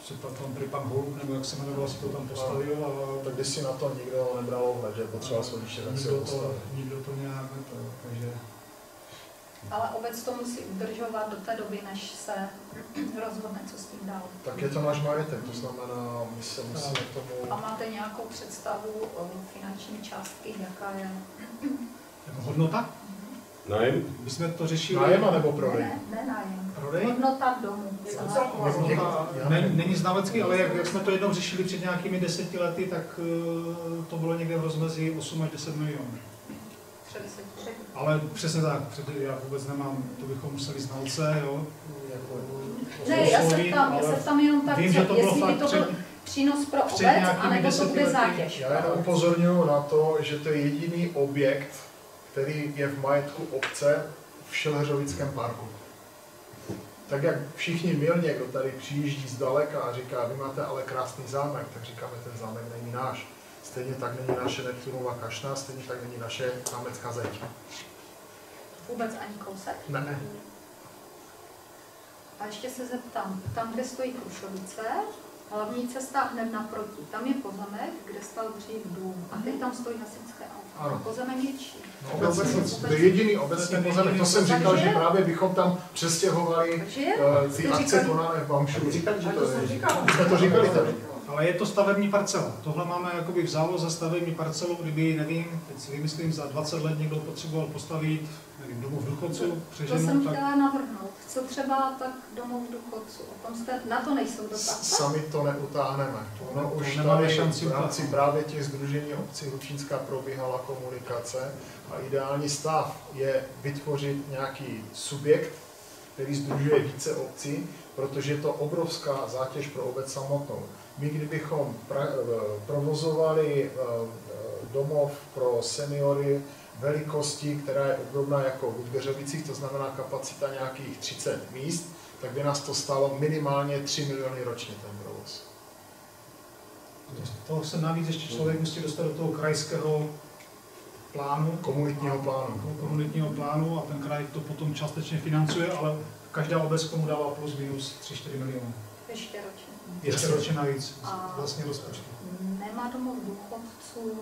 se tam pan Holub, nebo jak se jmenoval, si to tam postavil. A tak když si na to nikdo nebral ohled, že potřeba schodiště, tak si ho postavil. Nikdo to nějak nebyl, takže... Ale obec to musí udržovat do té doby, než se rozhodne, co s tím dál. Tak je to náš majetek, to znamená, my se musíme k tomu... A máte nějakou představu o finanční částky, jaká je? Hodnota? Nájem? My jsme to řešili... Nájem nebo prodej? Ne nájem. Prodej? Hodnota domu. Není znalecký, ale jak jsme to jednou řešili před nějakými 10 lety, tak to bylo někde v rozmezí 8 až 10 milionů. Ale přesně tak, já vůbec nemám, to bychom museli znalce, jo. Ne, já se ptám jenom tak, vím, jestli by to byl přínos pro obec, anebo to bude zátěž. Já jenom upozorňuji na to, že to je jediný objekt, který je v majetku obce v Šelheřovickém parku. Tak jak všichni milně, kdo tady přijíždí zdaleka a říká, vy máte ale krásný zámek, tak říkáme, ten zámek není náš. Stejně tak není naše Neptunova kašna, stejně tak není naše zámecká zeď. Vůbec ani kousek? Ne. A ještě se zeptám, tam, kde stojí Krušovice, hlavní cesta hned naproti, tam je pozemek, kde stal dřív dům. A teď tam stojí hasičské auto. Ano. Pozemek větší. No, to je jediný obecný pozemek. To jsem říkal, že právě bychom tam přestěhovali ty akce konané v Bamšu. Jsme to říkali tady. Ale je to stavební parcela. Tohle máme jakoby v záloze stavební parcelu, kdyby, nevím, teď si vymyslím, za 20 let někdo potřeboval postavit, nevím, domov důchodců, přeženu. To jsem chtěla navrhnout. Co třeba tak domov důchodců? Na to nejsou dotace? Sami to neutáhneme. Ono už tady v rámci právě těch sdružení obcí Hlučínska probíhala komunikace a ideální stav je vytvořit nějaký subjekt, který sdružuje více obcí, protože je to obrovská zátěž pro obec samotnou. My kdybychom provozovali domov pro seniory velikosti, která je obdobná jako v Ludgeřovicích, to znamená kapacita nějakých 30 míst, tak by nás to stálo minimálně 3 miliony ročně ten provoz. To se navíc ještě člověk musí dostat do toho krajského plánu. Komunitního plánu a ten kraj to potom částečně financuje, ale každá obec komu dává plus minus 3-4 miliony. Ještě ročně. Ještě ročně navíc, vlastně rozpočtu. Nemá domov důchodců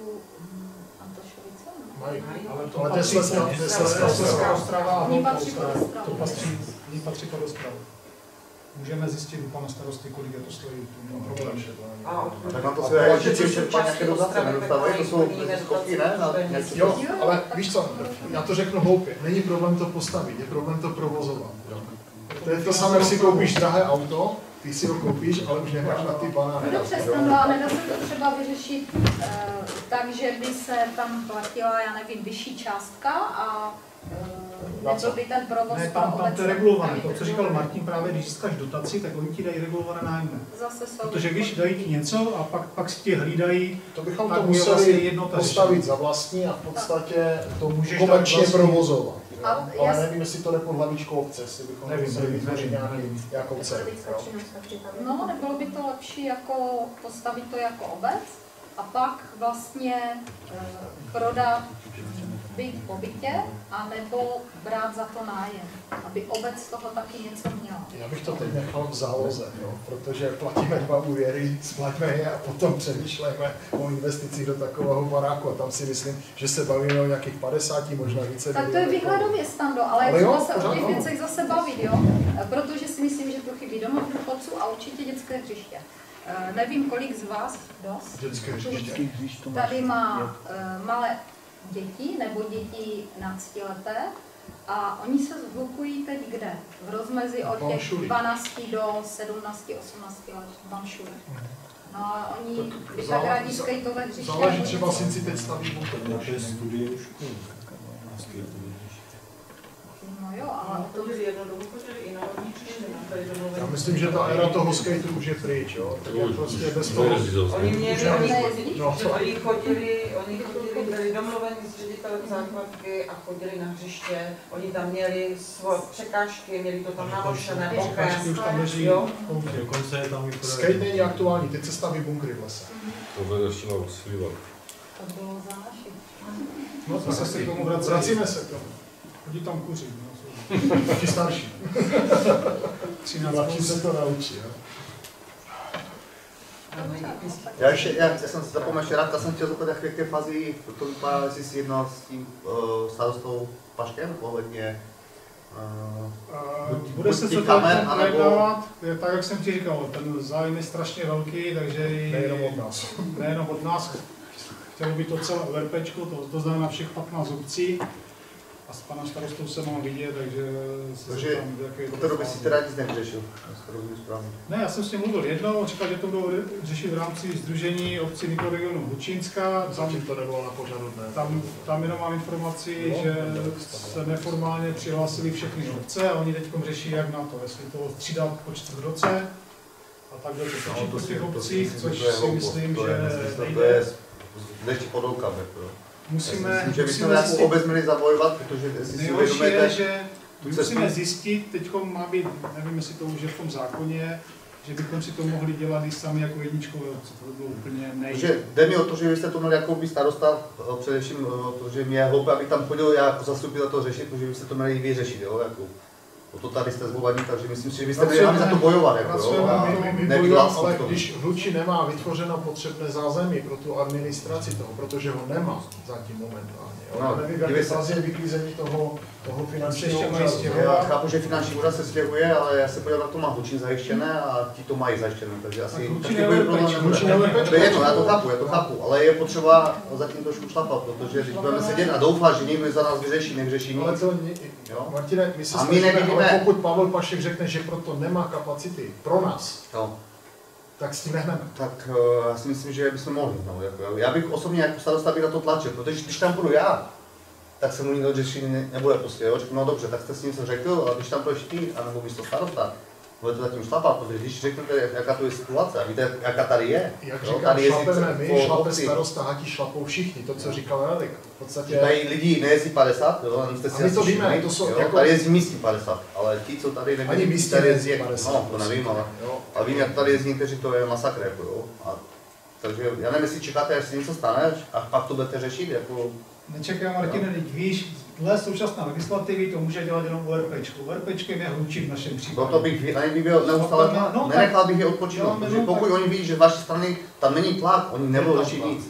Antošovice? Mají, ale to je Slezská Ostrava. To patří pod Ostravu. Můžeme zjistit u pana starosty, kolik je to stojí. Problém. Tak na to se ještě nějaké dotace nedostávají, to jsou schopky, ne? Jo, ale víš co, já to řeknu hloupě, není problém to postavit, je problém to provozovat. To je to samé, jak si koupíš drahé auto, ty si ho koupíš, ale už necháš na ty banány. No přesně, ale nedá se to třeba vyřešit tak, že by se tam platila, já nevím, vyšší částka a nebyl by ten provoz Ne, pro tam obec. to je regulované. To, co říkal Martin, právě když získáš dotaci, tak oni ti dají regulované nájemné. Zase jsou. Protože když dají ti něco a pak si ti hlídají, To bychom tak to je museli vlastně jedno ta postavit řešení. za vlastní a v podstatě to můžeš komerčně dát vlastní- provozovat. A jo. já Ale s- nevím, jestli to jde pod hlavičkou obce, jestli bychom museli vytvořit nějakou cenu. No, nebylo by to lepší jako postavit to jako obec a pak vlastně prodat byt po bytě, anebo brát za to nájem, aby obec z toho taky něco měla. Já bych to teď nechal v záloze, jo, protože platíme 2 úvěry, splatíme je a potom přemýšlíme o investicích do takového baráku a tam si myslím, že se bavíme o nějakých 50, možná více. Tak to je výhledově, Stando, ale je Ale jo, třeba se o pořád těch ano. věcech zase bavit, jo? Protože si myslím, že tu chybí domov důchodců a určitě dětské hřiště. Nevím, kolik z vás dost Dětské hřiště. tady má malé děti nebo děti nadstileté a oni se zhlukují teď kde? V rozmezi od těch Banšuli. 12 do 17, 18 let v Banšuli. No a oni by tak rádi skejtové hřiště. Záleží, nebo třeba něco. Sinci teď staví bunkr. Naše studie už No jo, ale To by jednoducho chodili i na vodní hřiště, nám tady domluvili. Já myslím, že ta éra toho skateu už je pryč, jo. Tak je prostě bez toho. Oni měli, No, oni byli domluveni s ředitelem základky a chodili na hřiště. Oni tam měli svoje překážky, měli to tam naložené Překážky už tam bokem. leží. Jo. Dokonce je tam i Skate není aktuální, teď se staví bunkry v lese. To bude ještě na slivat. to bylo za naši. No, zase se k tomu Vracíme se k tomu. Chodí tam kuři. Ti starší. 13 Mladší se to naučí, jo. Já jsem se zapomněl ještě rád, já jsem chtěl zeptat, jak je fázi, to vypadá, jestli si jednal s tím starostou Paškem ohledně Bude se těch to kamer, tam anebo... projednávat, tak jak jsem ti říkal, ten zájem je strašně velký, takže Nejenom od nás. Nejenom od nás. Chtělo by to celé URPčko, to znamená všech 15 obcí. A s panem starostou se mám vidět, takže se Takže zeptám, v jaké do to té doby fázi. si teda nic nevyřešil, jestli to rozumím správně. Ne, já jsem s ním mluvil jednou, on říkal, že to budou řešit v rámci Sdružení obcí mikroregionu Hučínská. Zatím to nebylo na pořadu dne. Tam jenom mám informaci, No, že se neformálně přihlásili všechny obce a oni teď řeší, jak na to, jestli to střídat po 4 roce a takhle to řeší po těch obcích, což si myslím, že to je nechci pod oukami, jo. musíme Myslím, že bychom nějakou obec měli zabojovat, protože jestli si nejhorší uvědomíte, je, že tu cestu- musíme zjistit, teď má být, nevím, jestli to už je v tom zákoně, že bychom si to mohli dělat i sami jako jedničkové obce, to by bylo úplně protože jde mi o to, že vy jste to měli jako by starosta, především, protože mě je hloupé, abych tam chodil já jako zastupitel to řešit, protože vy jste to měli vyřešit, jo, jako. O to tady jste zvolení, takže myslím si, že byste měli hlavně za to bojovat, jako, jo, a nevyhlásit ale to. když Hlučín nemá vytvořeno potřebné zázemí pro tu administraci toho, protože ho nemá zatím momentálně. Jo? No, Nevím, v jaké fázi je vyklízení toho finančního úřadu. Já chápu, že finanční úřad se stěhuje, ale já se podívám, jak to má Hlučín zajištěné a ti to mají zajištěné, takže asi Hlučín taky bude problém nebude. To je jedno, já to chápu, ale je potřeba zatím trošku šlapat, protože když budeme sedět a doufat, že někdo za nás vyřeší, nevyřeší nic. Ale to, Jo? Martine, my se A my snažíme, nevidíme. ale pokud Pavel Pašek řekne, že proto nemá kapacity pro nás, No. tak s tím nehneme. Tak já si myslím, že bychom mohli. No, jako, já bych osobně jako starosta bych na to tlačil, protože když tam půjdu já, tak se mu nikdo řešit nebude prostě. Jo? Řeknu, no dobře, tak jste s ním něco řekl, a když tam půjdeš ty, anebo místo starosta, budete zatím šlapat, protože když řeknete, jaká to je situace, a víte, jaká tady je. Jak jo? říkám, Tady šlapeme my, šlape obci. starosta, hati šlapou všichni, to, co říkal Radek. V podstatě... Tady lidi nejezdí 50, jo, jste si A my to asi víme, všimli, to jsou jo? jako- Tady jezdí místní 50, ale ti, co tady nejezdí, Ani místní tady nejezdí jezdí 50, no, to nevím, ale, jo. ale vím, jak tady jezdí někteří, to je masakr, jako, jo. A, takže já nevím, jestli čekáte, jestli něco stane, a pak to budete řešit, jako... Nečekám, Martine, teď víš, dle současné legislativy to může dělat jenom URPčko. URPčkem je Hlučín v našem případě. Proto bych na ně byl neustále tlak, nenechal bych je odpočinout, protože pokud oni ví, že z vaší strany tam není tlak, oni nebudou řešit nic.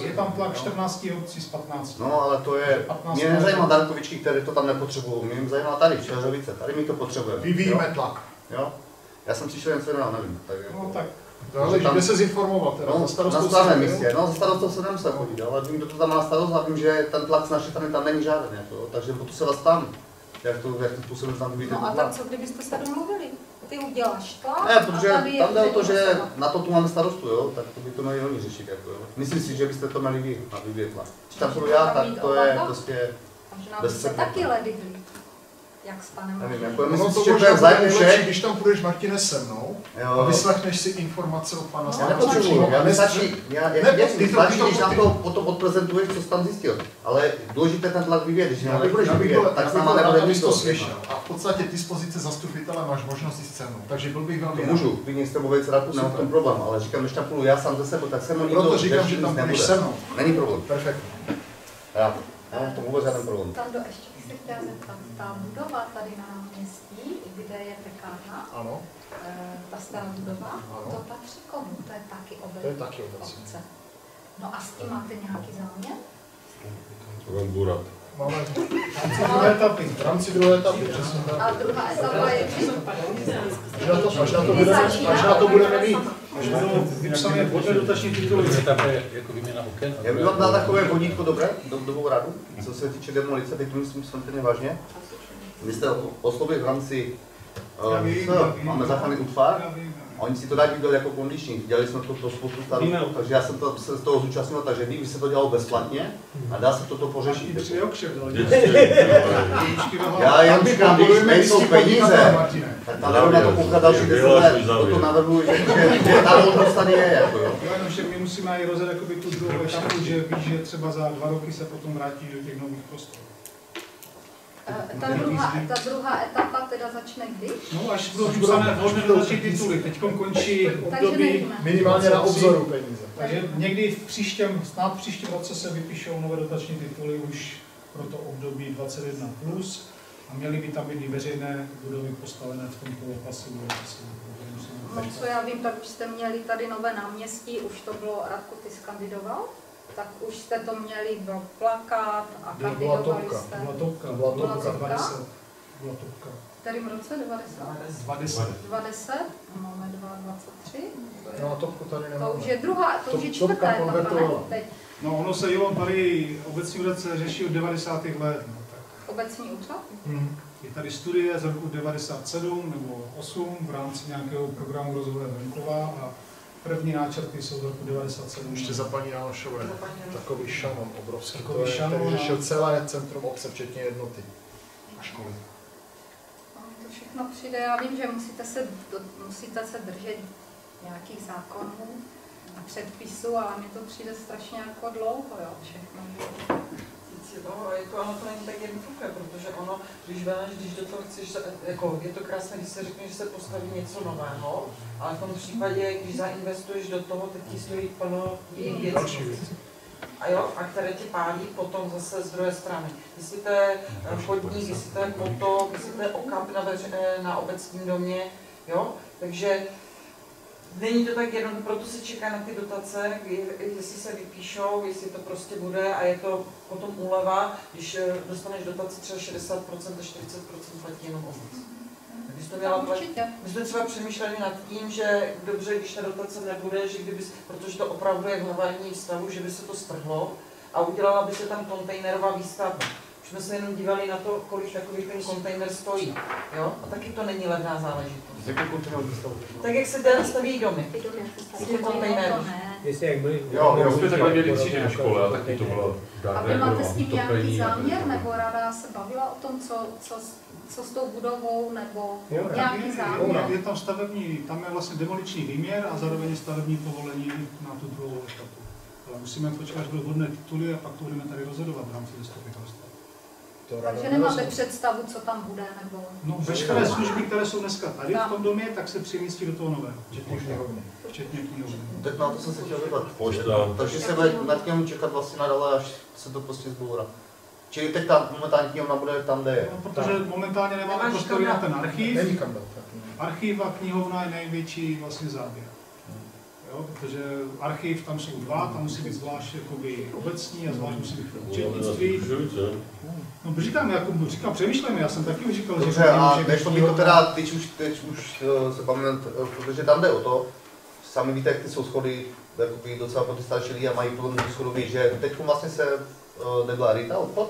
Je tam tlak 14 obcí z 15. No, ale to je, 15 mě nezajímá Dankovičky, které to tam nepotřebují, mě zajímá tady, Čeřovice, tady my to potřebujeme. Vyvíjíme tlak. Jo? Já jsem přišel jen co jiného, nevím. Tak, No tak. Ale kde se zinformoval teda? No, Za starostou na starém jsem, místě, jo? no, za starostou se nemusel chodit, ale vím, kdo to tam má starost a vím, že ten tlak z naší strany tam není žádný, jako, takže proto se vás tam. jakým způsobem tam vyvíjet. No a tak co kdybyste se domluvili? Ty uděláš tlak Ne, protože a tady je tam jde o to, že přednosovat. na to tu máme starostu, jo, tak to by to měli oni řešit. Jako, jo. Myslím si, že byste to měli vy na vyvíjet tlak. Když tam budu já, tak to je prostě Možná by se taky ledy hlí. Jak s panem nevím, Martinem. jako Ono myslím to si, že to možná je v zájmu bude všech. lepší, když tam půjdeš, Martine, se mnou a vyslechneš si informace od pana Já starosty. nepotřebuji, já nestačí, ty když nám to potom odprezentuješ, co jsi tam zjistil. Ale důležité ten tlak vyvíjet, když nám nebudeš vyvíjet, tak s náma nebude nikdo. A v podstatě ty z pozice zastupitele máš možnost jít s cenou. Takže byl bych velmi Můžu, klidně s tebou věc rád, nemám v tom problém, ale říkám, když tam půjdu já sám ze sebou, tak se mnou nikdo proto říkám, že tam půjdeš se mnou. Není problém. Perfektně. Já mám v tom vůbec žádný problém. Tam ještě bych se chtěla zeptat, ta budova tady na náměstí, kde je pekárna, Ano. Ta stará budova, Ano. to patří komu? To je taky obec. To je taky obecní. obce. No a s tím máte nějaký záměr? Budem burat. Máme druhé etapy. v rámci druhé etapy, přesně tak. A druhá etapa je kdy? Až na to budeme mít. Vypsané podle dotační tituly. Etapa je jako výměna oken. Já bych vám dal takové vodítko dobré, dobovou radu, co se týče demolice, teď to myslím samozřejmě vážně. Vy jste oslovili v rámci, máme záchranný útvar, a oni si to dají dělat jako kondičník. Dělali jsme to pro spoustu starostů, takže já jsem se z toho zúčastnil, takže vy se to dělalo bezplatně a dá se toto pořešit. Já jenom říkám, když nejsou peníze, tak ta na to koukat další 10 let. To navrhuji, že ta možnost tady je. Jako, jo. Jenomže my musíme i rozjet jakoby tu druhou etapu, že víš, že třeba za 2 roky se potom vrátí do těch nových prostor. Ta druhá etapa teda začne kdy? No až budou vypsané vhodné dotační tituly. Teď končí období minimálně na obzoru peníze. Takže někdy v příštím, snad v příštím roce se vypíšou nové dotační tituly už pro to období 21+, a měly by tam být i veřejné budovy postavené v tom polopasu. No, co já vím, tak už jste měli tady nové náměstí, už to bylo, Radko, ty skandidoval? Tak už jste to měli, byl plakát a kandidovali jste. Byla topka. Byla topka. V kterém roce? 90? 20? Máme 23. No a topku tady nemáme. To už je druhá, to už je čtvrtá etapa, ne? Teď. No ono se jelo tady, obecní úřad se řeší od 90. let. No, tak. Obecní úřad? Je tady studie z roku 97 nebo 8 v rámci nějakého programu rozvoje venkova a první náčrty jsou z roku 97. Ještě za paní Jánošové, takový šanon obrovský, Takový to je, šanon, který řešil celé centrum obce, včetně jednoty a školy. No, to všechno přijde, já vím, že musíte se držet nějakých zákonů a předpisů, ale mně to přijde strašně jako dlouho, jo, všechno. Ono to není tak jednoduché, protože ono, když do toho chceš, jako, je to krásné, když se řekne, že se postaví něco nového, ale v tom případě, když zainvestuješ do toho, teď ti stojí plno jiných věcí. A jo, a které ti pálí potom zase z druhé strany. Jestli to je chodník, jestli to je potok, jestli to je okap na obecním domě, jo, takže není to tak jednoduché, proto se čeká na ty dotace, jestli se vypíšou, jestli to prostě bude a je to potom úleva, když dostaneš dotaci třeba 60% a 40% platí jenom obec. My jsme třeba přemýšleli nad tím, že dobře, když ta dotace nebude, že protože to opravdu je v havarijním stavu, že by se to strhlo a udělala by se tam kontejnerová výstavba. Už jsme se jenom dívali na to, kolik takový ten kontejner stojí. Jo? A taky to není levná záležitost. Tak jak se tady staví domy. Z těch kontejnerů. Jo, jsme takhle měli třídy ve škole a taky to bylo A vy máte s tím nějaký záměr, nebo rada se bavila o tom, co s tou budovou, nebo nějaký záměr? Je tam tam je vlastně demoliční výměr a zároveň stavební povolení na tu druhou etapu. Ale musíme počkat, až budou vhodné tituly a pak to budeme tady rozhodovat v rámci zastupitelstva. Takže nemáte představu, co tam bude, nebo... No, veškeré služby, které jsou dneska tady v tom domě, tak se přemístí do toho nového. Včetně knihovny. Tak na to jsem se chtěl zeptat. Takže se nad tím čekat vlastně nadále, až se to prostě zbourá. Čili teď ta momentální knihovna bude tam, kde je. No, protože momentálně nemáme prostory na ten archiv. Není kam dát. Archiv a knihovna je největší vlastně záběr. Jo, protože archiv, tam jsou dva, tam musí být zvlášť jakoby obecní a zvlášť musí být účetnictví. No říkám, přemýšlejme, já jsem taky už říkal, dobře, že... a než to mi to teda, teď už se pamatám, protože tam jde o to, sami víte, jak ty jsou schody, jakoby docela pro ty starší lidi a mají podle mě schodový, že teď vlastně se nebyla Rita odpad,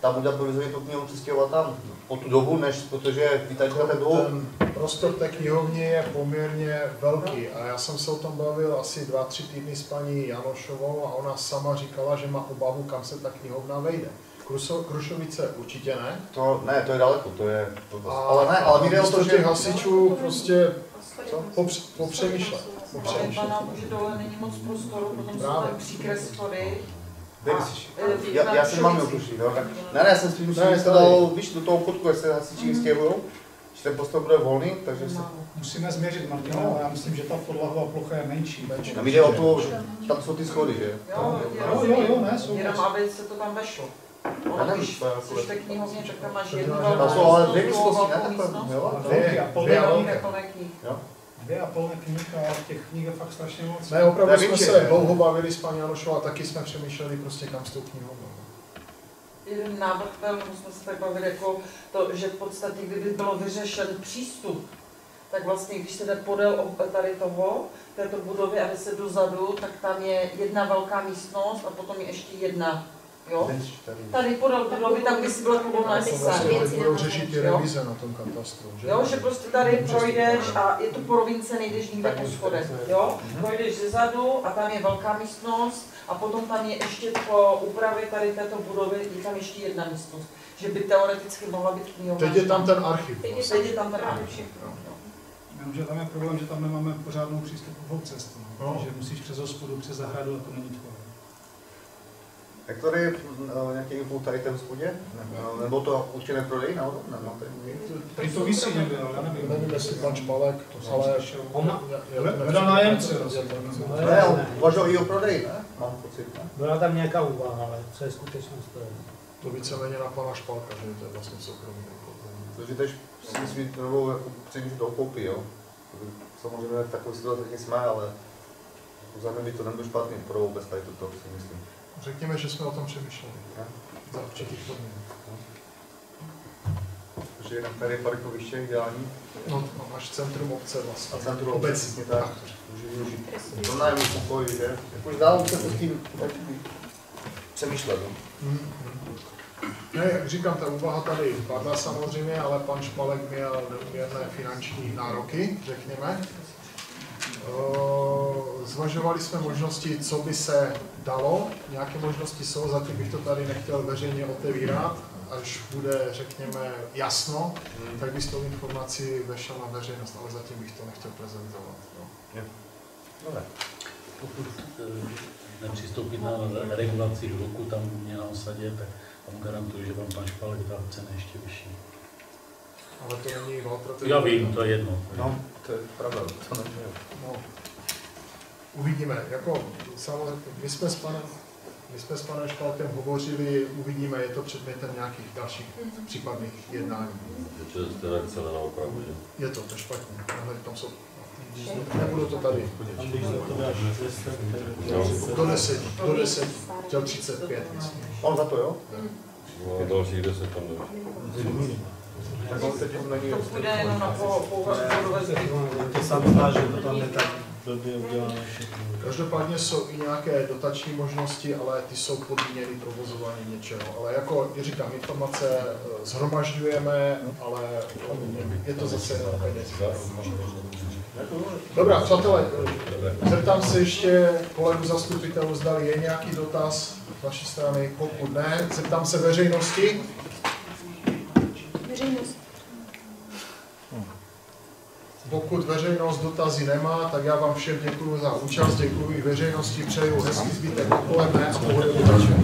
tam udělat provizorní tu knihovnu přestěhovat tam po tu dobu, než, protože vy tady tak dlouho. Ten prostor té knihovny je poměrně velký a já jsem se o tom bavil asi 2-3 týdny s paní Janošovou a ona sama říkala, že má obavu, kam se ta knihovna vejde. Krušovice určitě ne. To je daleko, to je... Ale mi jde o to, že hasičů prostě popřemýšlet. Ale že dole není moc prostoru, potom jsou tam příkré schody. Já jsem mám neutuší, no. Ne, já jsem si myslel, že se dalo, víš, do toho chodku, jak se hasiči stěhují, že ten prostor bude volný, takže se... Musíme změřit, Martina, ale já myslím, že ta podlahová plocha je menší. A mi jde o to, tam jsou ty schody, že? Jo, ne, jsou. Jenom aby se to tam vešlo. Když jsi v té knihovně, tak tam máš jednu velkou místnost. Dvě a půl knih a těch knih je fakt strašně moc. Ne, opravdu jsme se dlouho bavili s paní Janošovou a taky jsme přemýšleli prostě kam s tou knihou. Jeden návrh byl, jsme se tak bavili, jako to, že v podstatě, kdyby bylo vyřešen přístup, tak vlastně, když se jde podél tady toho, této budovy a jde se dozadu, tak tam je jedna velká místnost a potom je ještě jedna. Jo? Tady podél budovy, tam by si bylo napsáno. Budou řešit ty revize na tom katastru. Jo, že prostě tady projdeš a je to po rovince, nejdeš nikde po schodech. Jo? Projdeš zezadu a tam je velká místnost a potom tam je ještě po úpravě tady této budovy, je tam ještě jedna místnost. Že by teoreticky mohla být knihovna. Teď je tam ten archiv. Teď je tam ten archiv. Jenomže tam je problém, že tam nemáme pořádnou přístupovou cestu. Že musíš přes hospodu, přes zahradu a to není tvoje. Jak tady je nějaký info tady té hospodě? Nebo to určitě neprodej náhodou? Tady to visí někde, ale já nevím. Nevím, jestli pan Špalek, ale... Hledal nájemce. Ne, uvažoval i o prodej, ne? Mám pocit, ne? Byla tam nějaká úvaha, ale co je skutečnost? To víceméně na pana Špalka, že to je vlastně soukromý. Takže teď si myslím, že novou přemýšlet o koupí, jo? Samozřejmě v takové situaci taky jsme, ale zároveň by to nebyl špatný pro vůbec tady toto, si myslím. Řekněme, že jsme o tom přemýšleli. Za určitých podmínek. Takže tady je parkoviště ideální. No, máš centrum obce vlastně. A centrum obecně, tak. Může využít. To nájemný pokoj, že? Jakož dál se to s tím přemýšlet, no. Ne, jak říkám, ta úvaha tady padla samozřejmě, ale pan Špalek měl neuměrné finanční nároky, řekněme. Zvažovali jsme možnosti, co by se dalo. Nějaké možnosti jsou, zatím bych to tady nechtěl veřejně otevírat. Až bude, řekněme, jasno, tak bych s tou informací vešel na veřejnost, ale zatím bych to nechtěl prezentovat. No. Dobré. Pokud nepřistoupit na regulaci hluku tam u mě na osadě, tak vám garantuju, že vám pan Špalek dá ceny ještě vyšší. Ale to není Walter. Já vím, to je jedno. No, to je pravda, to nevím. No. Uvidíme, jako samozřejmě, my jsme s panem Špalkem hovořili, uvidíme, je to předmětem nějakých dalších případných jednání. Je to reakce na opravu, že? Je to špatně, tam jsou, nebudu to tady. Do 10, chtěl 35, myslím. On za to, jo? No, dalších 10 tam nevíš. Tak on teď není... To půjde jenom na to samé, že to tam je tak blbě udělané všechno. Každopádně jsou i nějaké dotační možnosti, ale ty jsou podmíněny provozování něčeho. Ale jako říkám, informace shromažďujeme, ale je to zase jenom peněz. Dobrá, přátelé, zeptám se ještě kolegu zastupitelů, zdali je nějaký dotaz z vaší strany. Pokud ne, zeptám se veřejnosti. Pokud veřejnost dotazy nemá, tak já vám všem děkuji za účast, děkuji i veřejnosti, přeju hezký zbytek odpoledne a pohodový večer.